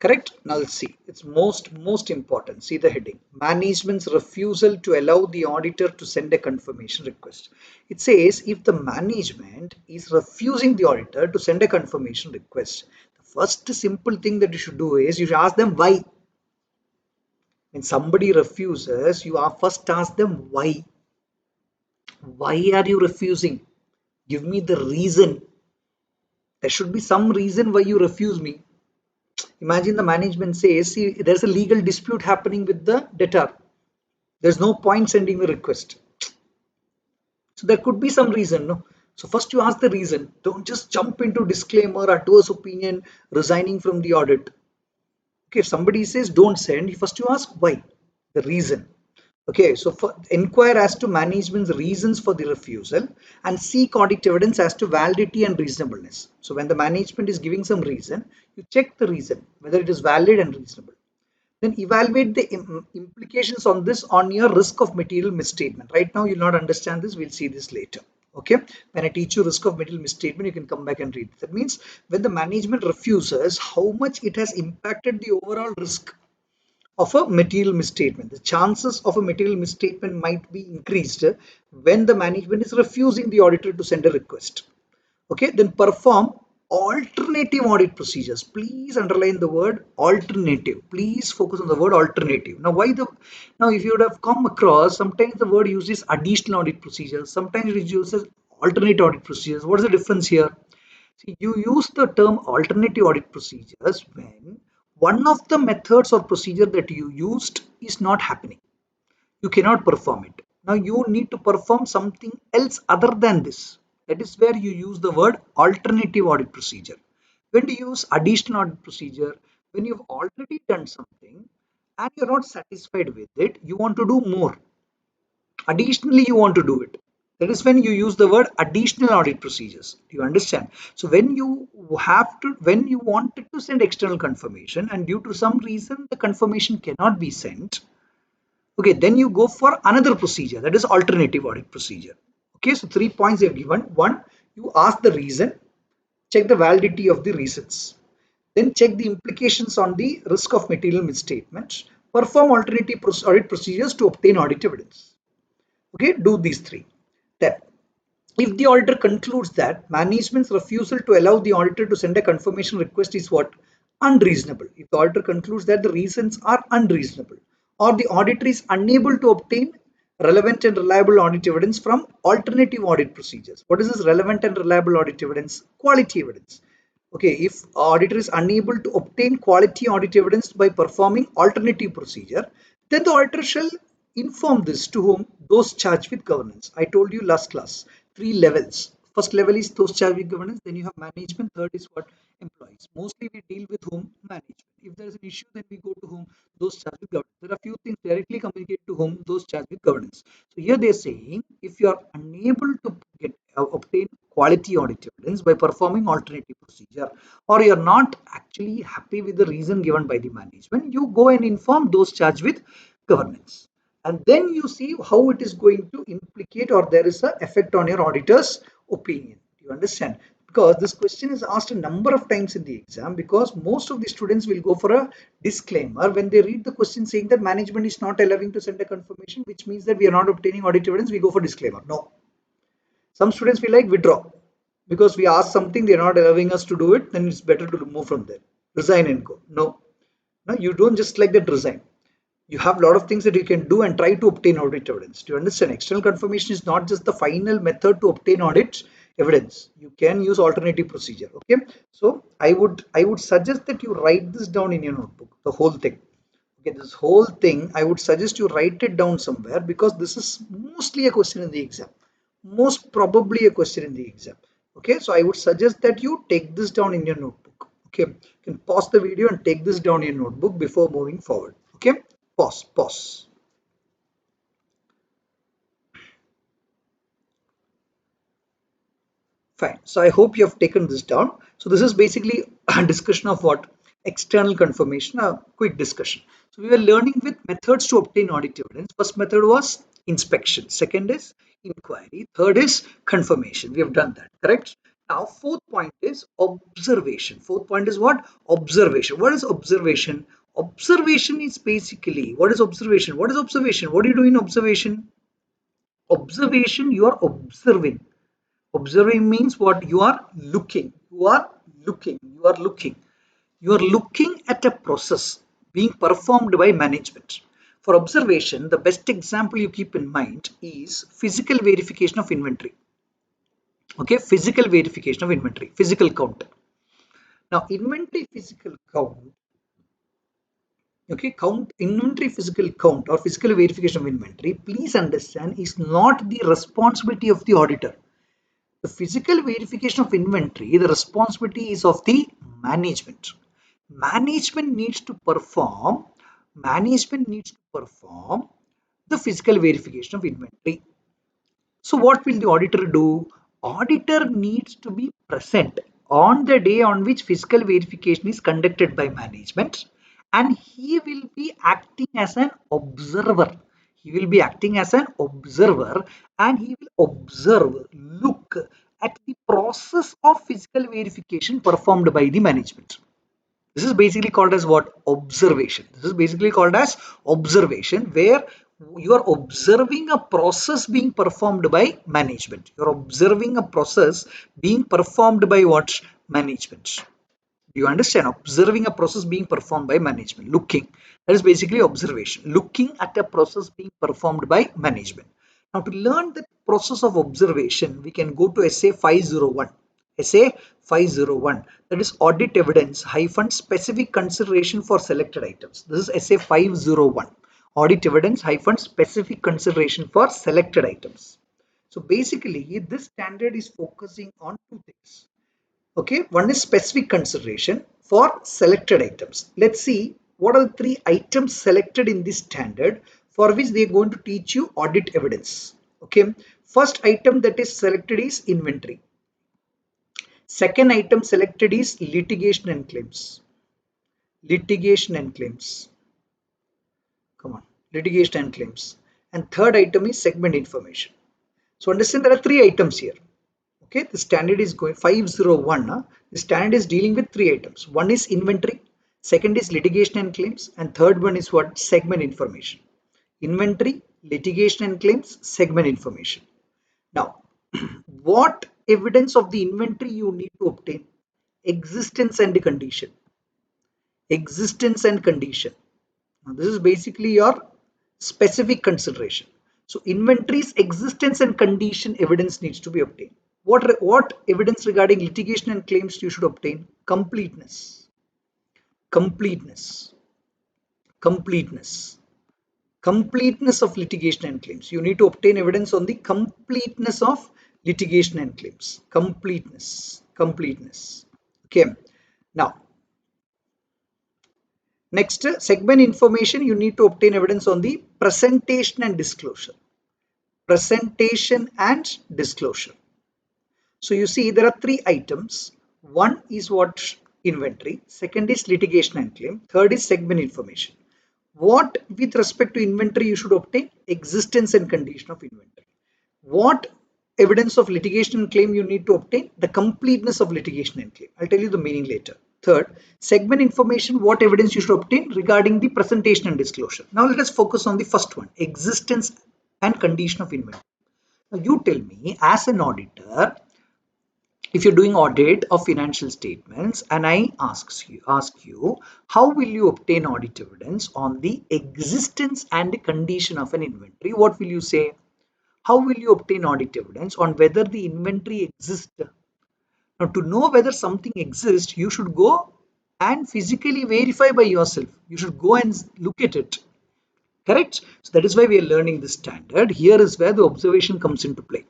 Correct. Now let's see, it's most important. See the heading: management's refusal to allow the auditor to send a confirmation request. It says if the management is refusing the auditor to send a confirmation request, the first simple thing that you should do is you should ask them why. When somebody refuses, you are first ask them why are you refusing? Give me the reason. There should be some reason why you refuse me. Imagine the management says, see, there's a legal dispute happening with the debtor. There's no point sending the request. So there could be some reason, no? So first you ask the reason. Don't just jump into disclaimer, adverse opinion, resigning from the audit. Okay, if somebody says don't send, first you ask why, the reason. Okay, so inquire as to management's reasons for the refusal and seek audit evidence as to validity and reasonableness. So when the management is giving some reason, you check the reason, whether it is valid and reasonable. Then evaluate the implications on this on your risk of material misstatement. Right now, you'll not understand this. We'll see this later. Okay. When I teach you risk of material misstatement, you can come back and read. That means when the management refuses, how much it has impacted the overall risk of a material misstatement. The chances of a material misstatement might be increased when the management is refusing the auditor to send a request. Okay, then perform alternative audit procedures. Please underline the word alternative. Please focus on the word alternative. Now, now if you would have come across, sometimes the word uses additional audit procedures, sometimes it uses alternate audit procedures. What is the difference here? See, you use the term alternative audit procedures when one of the methods or procedure that you used is not happening. You cannot perform it. Now you need to perform something else other than this. That is where you use the word alternative audit procedure. When do you use additional audit procedure? When you've already done something and you're not satisfied with it, you want to do more. Additionally, you want to do it. That is when you use the word additional audit procedures. Do you understand? So when you wanted to send external confirmation and due to some reason the confirmation cannot be sent, okay, then you go for another procedure, that is alternative audit procedure. Okay, so 3 points they've given. One, you ask the reason, check the validity of the reasons, then check the implications on the risk of material misstatements, perform alternative audit procedures to obtain audit evidence. Okay, do these three. Then if the auditor concludes that management's refusal to allow the auditor to send a confirmation request is what? Unreasonable. If the auditor concludes that the reasons are unreasonable or the auditor is unable to obtain relevant and reliable audit evidence from alternative audit procedures. What is this relevant and reliable audit evidence? Quality evidence. Okay, if auditor is unable to obtain quality audit evidence by performing alternative procedure, then the auditor shall inform this to whom? Those charged with governance. I told you last class, 3 levels. First level is those charged with governance, then you have management, third is what? Employees. Mostly we deal with whom? Management. If there is an issue, then we go to whom? Those charged with governance. There are few things directly communicate to whom? Those charged with governance. So here they are saying if you are unable to obtain quality audit evidence by performing alternative procedure, or you are not actually happy with the reason given by the management, you go and inform those charged with governance, and then you see how it is going to implicate or there is a effect on your auditor's opinion. Do you understand? Because this question is asked a number of times in the exam, because most of the students will go for a disclaimer when they read the question saying that management is not allowing to send a confirmation, which means that we are not obtaining audit evidence. We go for disclaimer. No, some students will like withdraw. because we ask something, they're not allowing us to do it, then it's better to move from there, resign and go. No, no, you don't just like that resign. You have a lot of things that you can do and try to obtain audit evidence. Do you understand? External confirmation is not just the final method to obtain audit evidence. You can use alternative procedure. Okay, so I would suggest that you write this down in your notebook, the whole thing. Okay, this whole thing I would suggest you write it down somewhere, because this is mostly a question in the exam, most probably a question in the exam. Okay, so I would suggest that you take this down in your notebook. Okay, you can pause the video and take this down in your notebook before moving forward. Okay, pause. Fine. So I hope you have taken this down. So this is basically a discussion of what? External confirmation, a quick discussion. So we were learning with methods to obtain audit evidence. First method was inspection. Second is inquiry. Third is confirmation. We have done that, correct? Now, fourth point is observation. Fourth point is what? Observation. What is observation? Observation is basically, what is observation? What is observation? What do you do in observation? Observation, you are observing. Observing means what? You are looking. You are looking at a process being performed by management. For observation, the best example you keep in mind is physical verification of inventory. Okay, physical verification of inventory, physical count. Now, inventory physical count, okay, count inventory physical count or physical verification of inventory, please understand, is not the responsibility of the auditor. The physical verification of inventory, the responsibility is of the management. Management needs to perform, management needs to perform the physical verification of inventory. So what will the auditor do? Auditor needs to be present on the day on which physical verification is conducted by management, and he will be acting as an observer. He will be acting as an observer, and he will observe, look at the process of physical verification performed by the management. This is basically called as what? Observation. This is basically called as observation, where you are observing a process being performed by management. You are observing a process being performed by what? Management. Do you understand? Observing a process being performed by management. Looking. That is basically observation. Looking at a process being performed by management. Now, to learn the process of observation, we can go to essay 501. Essay 501, that is audit evidence hyphen specific consideration for selected items. This is essay 501. Audit evidence hyphen specific consideration for selected items. So basically, this standard is focusing on two things. Okay, one is specific consideration for selected items. Let's see what are the three items selected in this standard for which they are going to teach you audit evidence. Okay, first item that is selected is inventory. Second item selected is litigation and claims. Litigation and claims. Come on, litigation and claims. And third item is segment information. So understand there are three items here. Okay, the standard is going 501. The standard is dealing with three items. One is inventory, second is litigation and claims, and third one is what? Segment information. Inventory, litigation and claims, segment information. Now, what evidence of the inventory you need to obtain? Existence and condition. Existence and condition. Now, this is basically your specific consideration. So inventory's existence and condition evidence needs to be obtained. What evidence regarding litigation and claims you should obtain? Completeness. Completeness. Completeness. Completeness of litigation and claims. You need to obtain evidence on the completeness of litigation and claims. Completeness. Completeness. Okay. Now, next, segment information, you need to obtain evidence on the presentation and disclosure. Presentation and disclosure. So you see there are three items. One is what? Inventory. Second is litigation and claim. Third is segment information. What with respect to inventory you should obtain? Existence and condition of inventory. What evidence of litigation and claim you need to obtain? The completeness of litigation and claim. I'll tell you the meaning later. Third, segment information, what evidence you should obtain regarding the presentation and disclosure. Now let us focus on the first one, existence and condition of inventory. Now you tell me, as an auditor, if you're doing audit of financial statements and I ask you how will you obtain audit evidence on the existence and the condition of an inventory, what will you say? How will you obtain audit evidence on whether the inventory exists? Now, to know whether something exists, you should go and physically verify by yourself. You should go and look at it. Correct? So that is why we are learning this standard. Here is where the observation comes into play.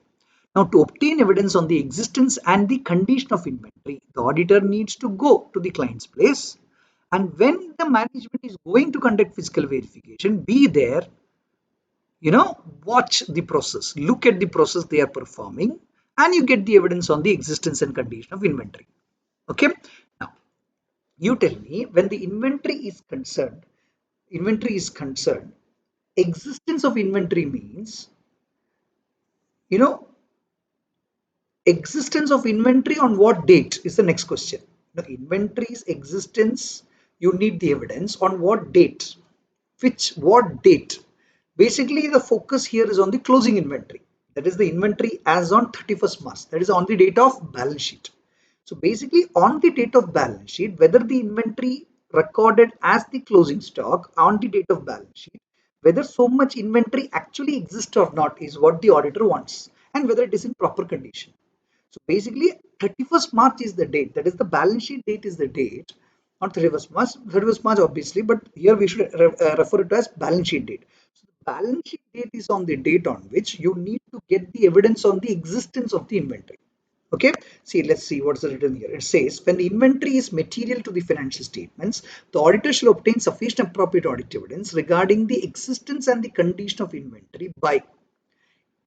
Now, to obtain evidence on the existence and the condition of inventory, the auditor needs to go to the client's place. And when the management is going to conduct physical verification, be there, watch the process, look at the process they are performing, and you get the evidence on the existence and condition of inventory. Okay. Now, you tell me, when the inventory is concerned, existence of inventory means, you know, existence of inventory on what date is the next question. Now, inventory's existence, you need the evidence on what date, what date. Basically, the focus here is on the closing inventory. That is the inventory as on 31st March. That is on the date of balance sheet. So basically, on the date of balance sheet, whether the inventory recorded as the closing stock on the date of balance sheet, whether so much inventory actually exists or not is what the auditor wants, and whether it is in proper condition. So basically, 31st March is the date. That is the balance sheet date is the date. Not 31st March. 31st March, obviously, but here we should refer it to as balance sheet date. So the balance sheet date is on the date on which you need to get the evidence on the existence of the inventory. Okay, see, let's see what's written here. It says, when the inventory is material to the financial statements, the auditor shall obtain sufficient appropriate audit evidence regarding the existence and the condition of inventory by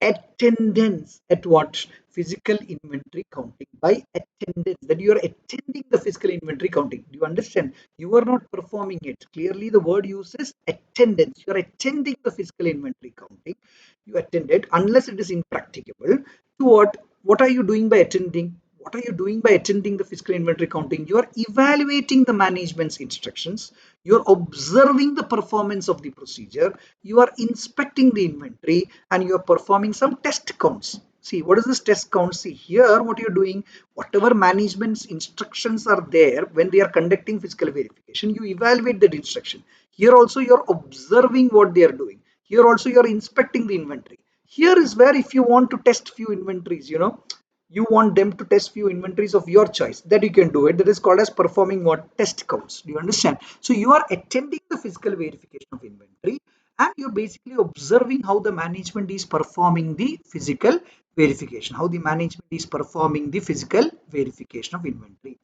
attendance at what? Physical inventory counting. By attendance, that you are attending the physical inventory counting. Do you understand? You are not performing it. Clearly the word uses attendance. You are attending the physical inventory counting. You attend it unless it is impracticable. To what are you doing by attending? What are you doing by attending the physical inventory counting? You are evaluating the management's instructions. You are observing the performance of the procedure. You are inspecting the inventory, and you are performing some test counts. See, what is this test count? See, here what you're doing, whatever management's instructions are there when they are conducting physical verification, you evaluate that instruction. Here also you're observing what they are doing. Here also you're inspecting the inventory. Here is where, if you want to test few inventories, you want them to test few inventories of your choice, that you can do it. That is called as performing what? Test counts. Do you understand? So you are attending the physical verification of inventory, and you're basically observing how the management is performing the physical verification, how the management is performing the physical verification of inventory.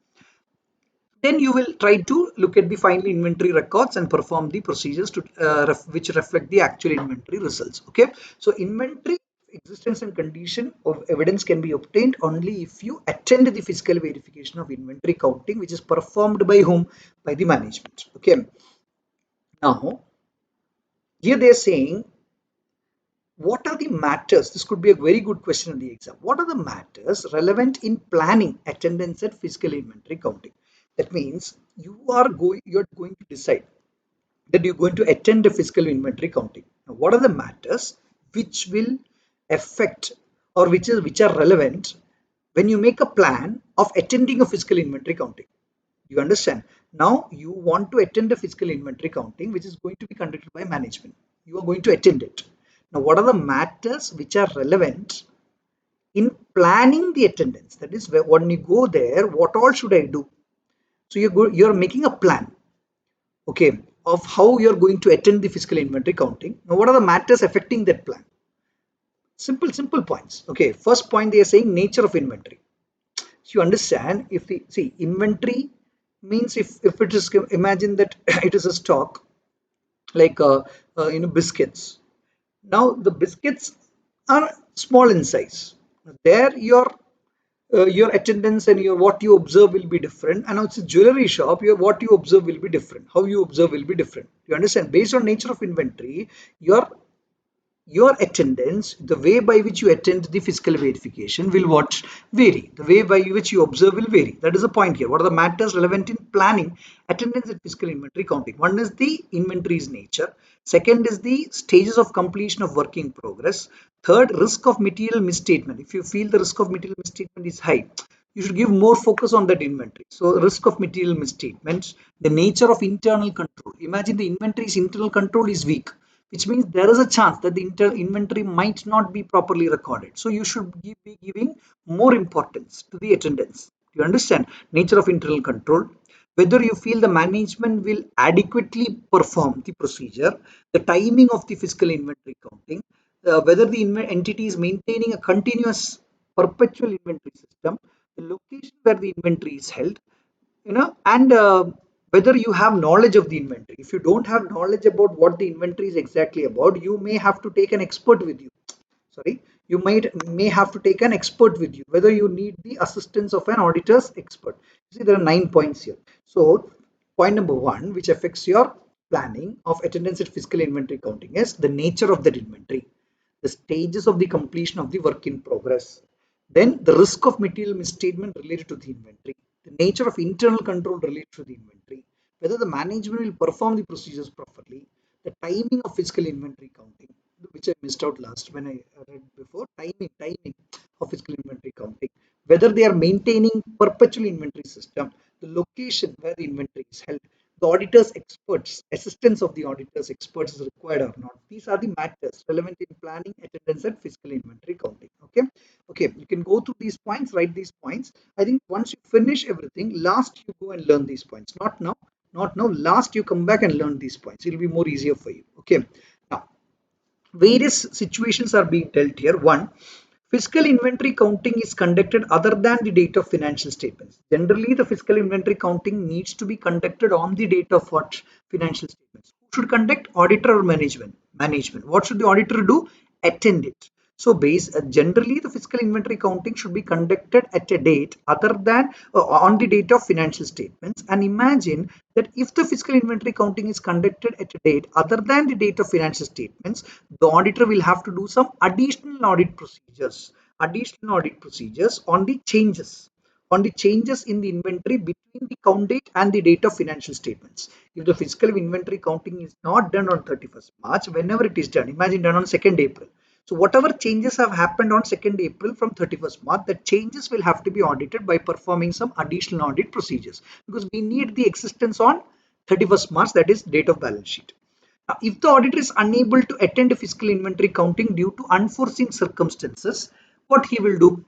Then you will try to look at the final inventory records and perform the procedures to which reflect the actual inventory results. Okay, so inventory existence and condition of evidence can be obtained only if you attend the physical verification of inventory counting, which is performed by whom? By the management. Okay, now here they are saying, what are the matters? This could be a very good question in the exam. What are the matters relevant in planning attendance at physical inventory counting? That means you're going to decide that you're going to attend a physical inventory counting. Now, what are the matters which will affect, or which are relevant when you make a plan of attending a physical inventory counting? You understand? Now you want to attend a physical inventory counting, which is going to be conducted by management. You are going to attend it. Now, what are the matters which are relevant in planning the attendance? That is, when you go there, what all should I do? So you're making a plan, okay, of how you're going to attend the physical inventory counting. Now, what are the matters affecting that plan? Simple points. Okay, first point, they are saying nature of inventory. So you understand, if the see inventory means, if it is, imagine that it is a stock like biscuits. Now the biscuits are small in size. There your attendance and your what you observe will be different. And now it's a jewelry shop, your what you observe will be different. How you observe will be different. You understand? Based on nature of inventory, your attendance, the way by which you attend the physical verification will what? Vary. The way by which you observe will vary. That is the point here. What are the matters relevant in planning attendance at physical inventory counting? One is the inventory's nature. Second is the stages of completion of work in progress. Third, risk of material misstatement. If you feel the risk of material misstatement is high, you should give more focus on that inventory. So risk of material misstatements, the nature of internal control. Imagine the inventory's internal control is weak, which means there is a chance that the inventory might not be properly recorded. So you should be giving more importance to the attendance. You understand? Nature of internal control, whether you feel the management will adequately perform the procedure, the timing of the fiscal inventory counting, whether the entity is maintaining a continuous perpetual inventory system, the location where the inventory is held, and whether you have knowledge of the inventory. If you don't have knowledge about what the inventory is exactly about, you may have to take an expert with you. Sorry, you may have to take an expert with you, whether you need the assistance of an auditor's expert. You see, there are 9 points here. So point number one, which affects your planning of attendance at fiscal inventory counting, is the nature of that inventory, the stages of the completion of the work in progress, then the risk of material misstatement related to the inventory, the nature of internal control related to the inventory, whether the management will perform the procedures properly, the timing of fiscal inventory counting, which I missed out last when I read before, timing of fiscal inventory counting, whether they are maintaining perpetual inventory system, the location where the inventory is held, the auditor's experts, assistance of the auditor's experts is required or not. These are the matters relevant in planning attendance at fiscal inventory counting. Okay, you can go through these points, write these points. I think once you finish everything, last you go and learn these points. Not now, last you come back and learn these points. It'll be more easier for you. Okay, now various situations are being dealt here. One, fiscal inventory counting is conducted other than the date of financial statements. Generally, the fiscal inventory counting needs to be conducted on the date of what? Financial statements. Who should conduct? Auditor or management? Management. What should the auditor do? Attend it. So, generally, the fiscal inventory counting should be conducted at a date other than on the date of financial statements. And imagine that if the fiscal inventory counting is conducted at a date other than the date of financial statements, the auditor will have to do some additional audit procedures on the changes in the inventory between the count date and the date of financial statements. If the fiscal inventory counting is not done on 31st March, whenever it is done, imagine done on 2nd April. So whatever changes have happened on 2nd April from 31st March, the changes will have to be audited by performing some additional audit procedures, because we need the existence on 31st March, that is date of balance sheet. Now, if the auditor is unable to attend fiscal inventory counting due to unforeseen circumstances, what he will do?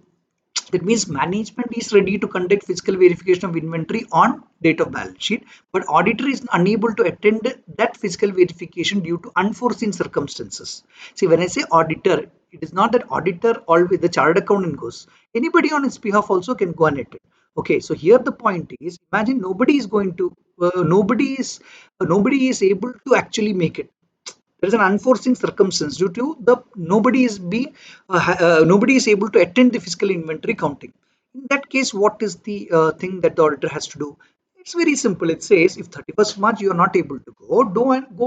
That means management is ready to conduct fiscal verification of inventory on date of balance sheet, but auditor is unable to attend that fiscal verification due to unforeseen circumstances. See, when I say auditor, it is not that auditor always the chartered accountant goes. Anybody on his behalf also can go and attend. Okay, so here the point is, imagine nobody is going to, nobody is able to actually make it. There is an unforeseen circumstance due to the nobody is able to attend the fiscal inventory counting. In that case, what is the thing that the auditor has to do? It's very simple. It says if 31st March you are not able to go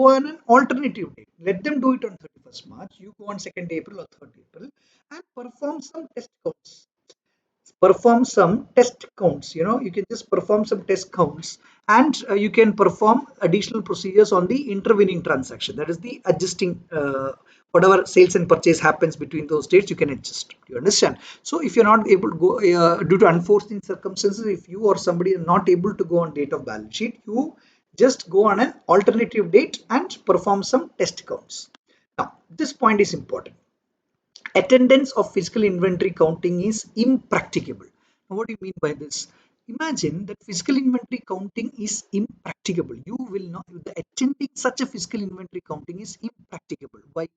on an alternative date. Let them do it on 31st March. You go on 2nd April or 3rd April and perform some test counts. You can just perform some test counts, and you can perform additional procedures on the intervening transaction, that is the adjusting, whatever sales and purchase happens between those dates, you can adjust. You understand? So if you're not able to go due to unforeseen circumstances, if you or somebody is not able to go on date of balance sheet, you just go on an alternative date and perform some test counts. Now this point is important. Attendance of physical inventory counting is impracticable. Now, what do you mean by this? Imagine that physical inventory counting is impracticable. You will not, the attending such a physical inventory counting is impracticable. Why?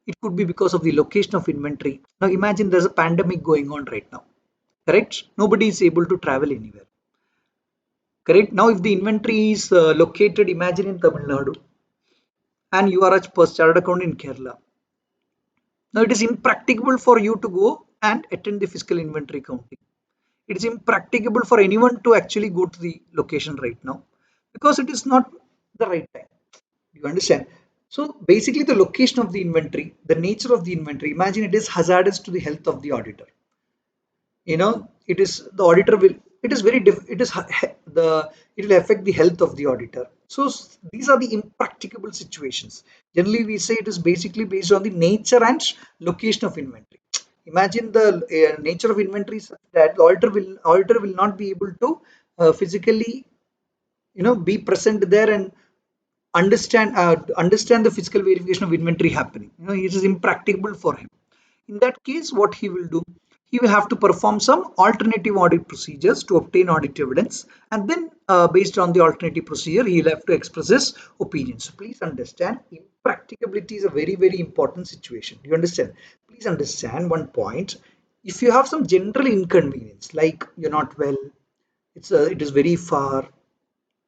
It could be because of the location of inventory. Now, imagine there's a pandemic going on right now. Correct? Nobody is able to travel anywhere. Correct? Now, if the inventory is located, imagine in Tamil Nadu, and you are a chartered accountant in Kerala. Now, it is impracticable for you to go and attend the fiscal inventory counting. It is impracticable for anyone to actually go to the location right now, because it is not the right time. You understand? So basically, the location of the inventory, the nature of the inventory, imagine it is hazardous to the health of the auditor. It is the auditor will, it is very it is the it will affect the health of the auditor. So these are the impracticable situations. Generally we say it is basically based on the nature and location of inventory. Imagine the nature of inventory such that the auditor will not be able to physically, be present there and understand the physical verification of inventory happening. It is impracticable for him. In that case, what he will do, he will have to perform some alternative audit procedures to obtain audit evidence, and then based on the alternative procedure, he will have to express his opinion. So please understand, impracticability is a very, very important situation. Do you understand? Please understand one point. If you have some general inconvenience, like you're not well, it is very far,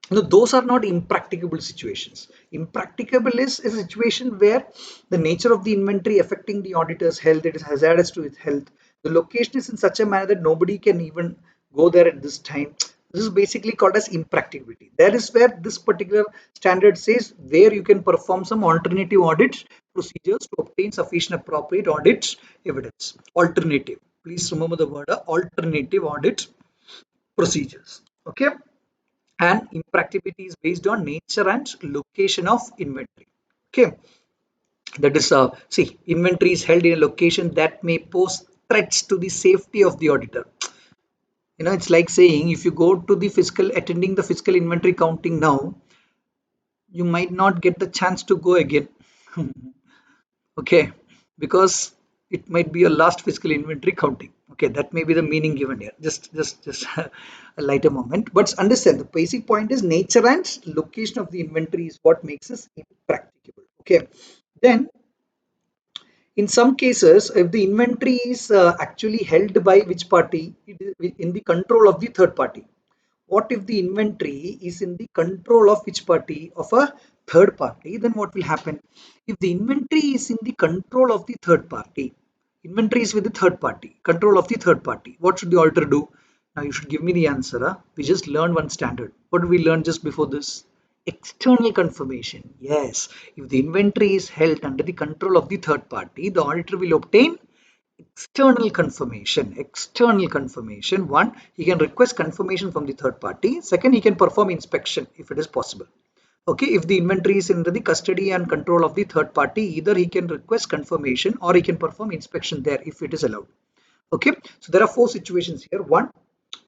those are not impracticable situations. Impracticable is a situation where the nature of the inventory affecting the auditor's health, it is hazardous to his health, the location is in such a manner that nobody can even go there at this time. This is basically called as impracticability. That is where this particular standard says where you can perform some alternative audit procedures to obtain sufficient appropriate audit evidence. Alternative, please remember the word alternative audit procedures. Okay. And impracticability is based on nature and location of inventory. Okay, that is, see, inventory is held in a location that may pose threats to the safety of the auditor. It's like saying if you go to the fiscal, attending the fiscal inventory counting now, you might not get the chance to go again. Okay, because it might be your last fiscal inventory counting. Okay, that may be the meaning given here. Just a lighter moment, but understand the basic point is nature and location of the inventory is what makes us impracticable. Okay, then in some cases, if the inventory is actually held by which party, it is in the control of the third party. What if the inventory is in the control of which party? Of a third party. Then what will happen? If the inventory is in the control of the third party, inventory is with the third party, control of the third party, what should the auditor do? Now you should give me the answer. Huh? We just learned one standard. What did we learn just before this? External confirmation. Yes, if the inventory is held under the control of the third party, the auditor will obtain external confirmation. External confirmation. One, he can request confirmation from the third party. Second, he can perform inspection if it is possible. Okay, if the inventory is under the custody and control of the third party, either he can request confirmation or he can perform inspection there if it is allowed. Okay, so there are four situations here. One,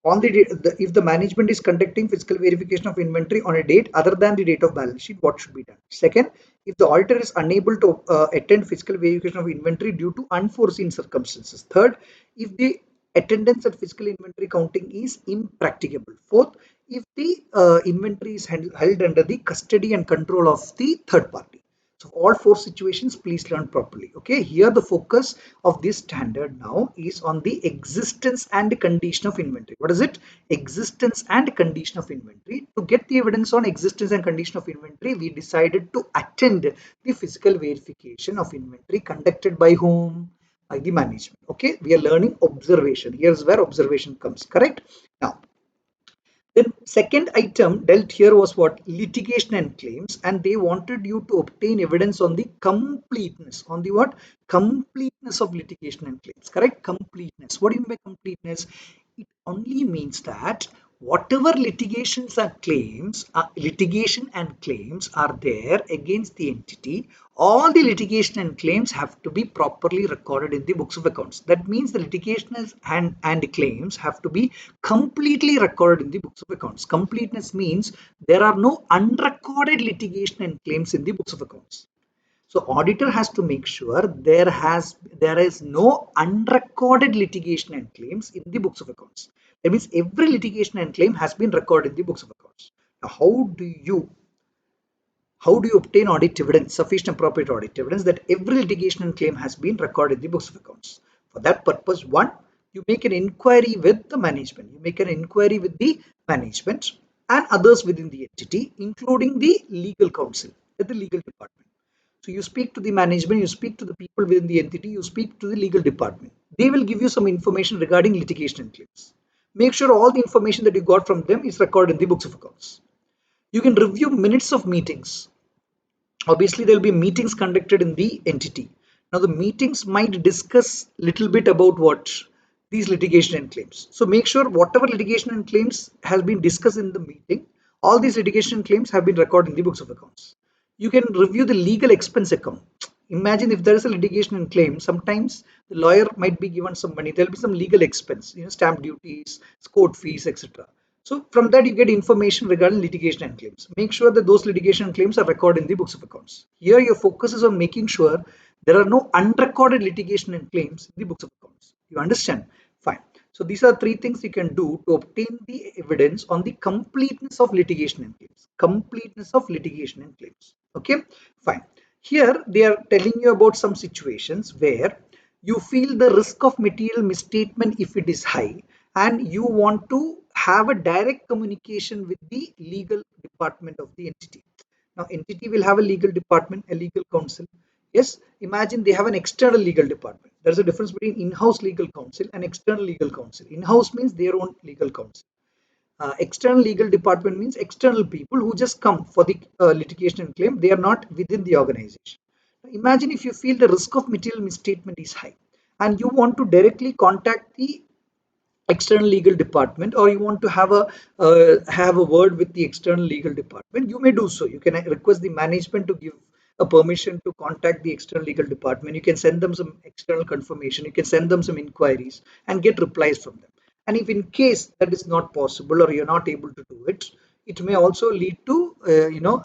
on if the management is conducting physical verification of inventory on a date other than the date of balance sheet, what should be done? Second, if the auditor is unable to attend physical verification of inventory due to unforeseen circumstances. Third, if the attendance at physical inventory counting is impracticable. Fourth, if the inventory is held under the custody and control of the third party. So all four situations, please learn properly. Okay, here the focus of this standard now is on the existence and condition of inventory. What is it? Existence and condition of inventory. To get the evidence on existence and condition of inventory, we decided to attend the physical verification of inventory conducted by whom? By the management. Okay, we are learning observation. Here's where observation comes. Correct? Now, then second item dealt here was what? Litigation and claims, and they wanted you to obtain evidence on the completeness. On the what? Completeness of litigation and claims. Correct? Completeness. What do you mean by completeness? It only means that whatever litigation and claims are there against the entity, all the litigation and claims have to be properly recorded in the books of accounts. That means the litigation and claims have to be completely recorded in the books of accounts. Completeness means there are no unrecorded litigation and claims in the books of accounts. So auditor has to make sure there is no unrecorded litigation and claims in the books of accounts. That means every litigation and claim has been recorded in the books of accounts. Now, how do you obtain audit evidence, sufficient appropriate audit evidence that every litigation and claim has been recorded in the books of accounts? For that purpose, one, you make an inquiry with the management. You make an inquiry with the management and others within the entity, including the legal counsel at the legal department. So you speak to the management, you speak to the people within the entity, you speak to the legal department. They will give you some information regarding litigation and claims. Make sure all the information that you got from them is recorded in the books of accounts. You can review minutes of meetings. Obviously, there will be meetings conducted in the entity. Now, the meetings might discuss little bit about what? These litigation and claims. So make sure whatever litigation and claims has been discussed in the meeting, all these litigation and claims have been recorded in the books of accounts. You can review the legal expense account. Imagine if there is a litigation and claim, sometimes the lawyer might be given some money. There'll be some legal expense, stamp duties, court fees, etc. So from that you get information regarding litigation and claims. Make sure that those litigation and claims are recorded in the books of accounts. Here your focus is on making sure there are no unrecorded litigation and claims in the books of accounts. You understand? Fine. So these are three things you can do to obtain the evidence on the completeness of litigation and claims. Completeness of litigation and claims. Okay, fine. Here they are telling you about some situations where you feel the risk of material misstatement if it is high, and you want to have a direct communication with the legal department of the entity. Now, entity will have a legal department, a legal counsel. Yes, imagine they have an external legal department. There's a difference between in-house legal counsel and external legal counsel. In-house means their own legal counsel. External legal department means external people who just come for the litigation and claim. They are not within the organization. Now, imagine if you feel the risk of material misstatement is high and you want to directly contact the external legal department, or you want to have a word with the external legal department, you may do so. You can request the management to give a permission to contact the external legal department. You can send them some external confirmation, you can send them some inquiries and get replies from them. And if in case that is not possible or you're not able to do it, it may also lead to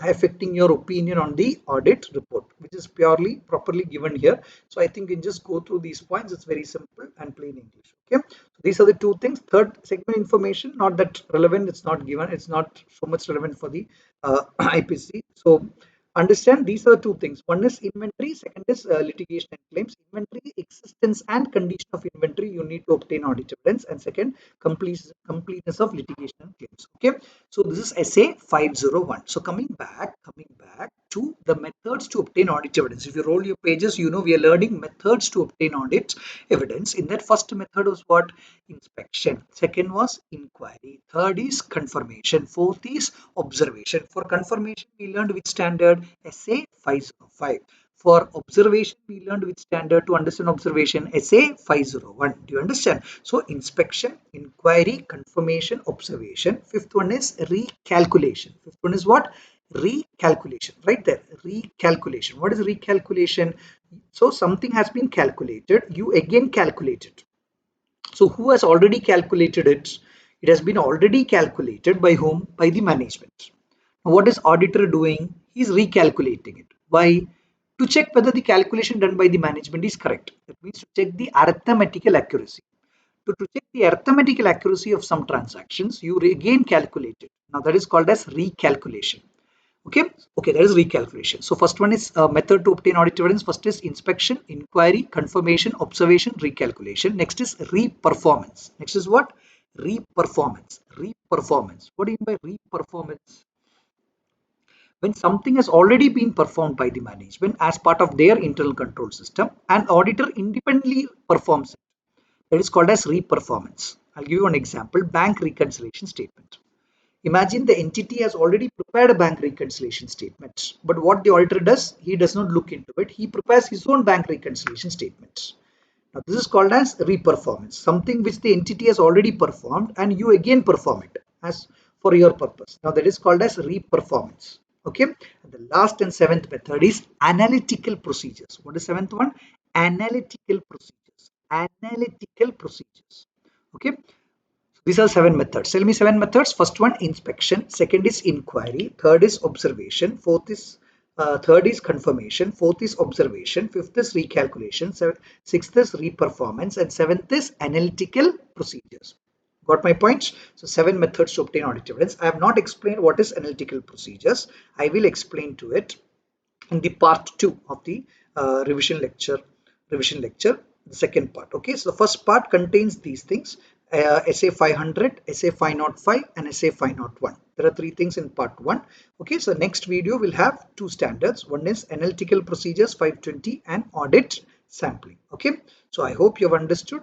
affecting your opinion on the audit report, which is purely properly given here. So I think you can just go through these points. It's very simple and plain English. Okay, so these are the two things. Third, segment information, not that relevant, it's not given, it's not so much relevant for the IPC. So understand these are two things. One is inventory, second is litigation and claims. Inventory, existence and condition of inventory, you need to obtain audit evidence, and second, completeness of litigation and claims. Okay, so this is essay 501. So coming back to the methods to obtain audit evidence. If you roll your pages, we are learning methods to obtain audit evidence. In that, first method was what? Inspection. Second was inquiry. Third is confirmation. Fourth is observation. For confirmation, we learned which standard? Essay 505. For observation, we learned which standard to understand observation? Essay 501. Do you understand? So inspection, inquiry, confirmation, observation. Fifth one is recalculation. Fifth one is what? Recalculation. Right there. Recalculation. What is recalculation? So something has been calculated. You again calculate it. So who has already calculated it? It has been already calculated by whom? By the management. Now, what is auditor doing? He is recalculating it. Why? To check whether the calculation done by the management is correct. That means to check the arithmetical accuracy. To check the arithmetical accuracy of some transactions, you again calculate it. Now that is called as recalculation. Okay, that is recalculation. So first one is a method to obtain audit evidence. First is inspection, inquiry, confirmation, observation, recalculation. Next is reperformance. Next is what? Reperformance. Reperformance. What do you mean by reperformance? When something has already been performed by the management as part of their internal control system, an auditor independently performs it. That is called as reperformance. I'll give you an example. Bank reconciliation statement. Imagine the entity has already prepared a bank reconciliation statement, but what the auditor does, he does not look into it. He prepares his own bank reconciliation statements. Now this is called as reperformance, something which the entity has already performed and you again perform it as for your purpose. Now that is called as reperformance. Okay, and the last and seventh method is analytical procedures. What is seventh one? Analytical procedures. Analytical procedures. Okay, these are seven methods. Tell me seven methods. First one, inspection. Second is inquiry. Third is observation. Third is confirmation. Fourth is observation. Fifth is recalculation. Sixth is reperformance, and seventh is analytical procedures. Got my points? So seven methods to obtain audit evidence. I have not explained what is analytical procedures. I will explain to it in the part 2 of the revision lecture, the second part. Okay, so the first part contains these things: essay 500, essay 505 and essay 501. There are three things in part 1. Okay, so next video will have two standards. One is analytical procedures 520 and audit sampling. Okay, so I hope you have understood.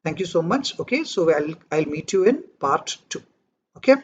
Thank you so much. Okay, so I'll meet you in part 2. Okay.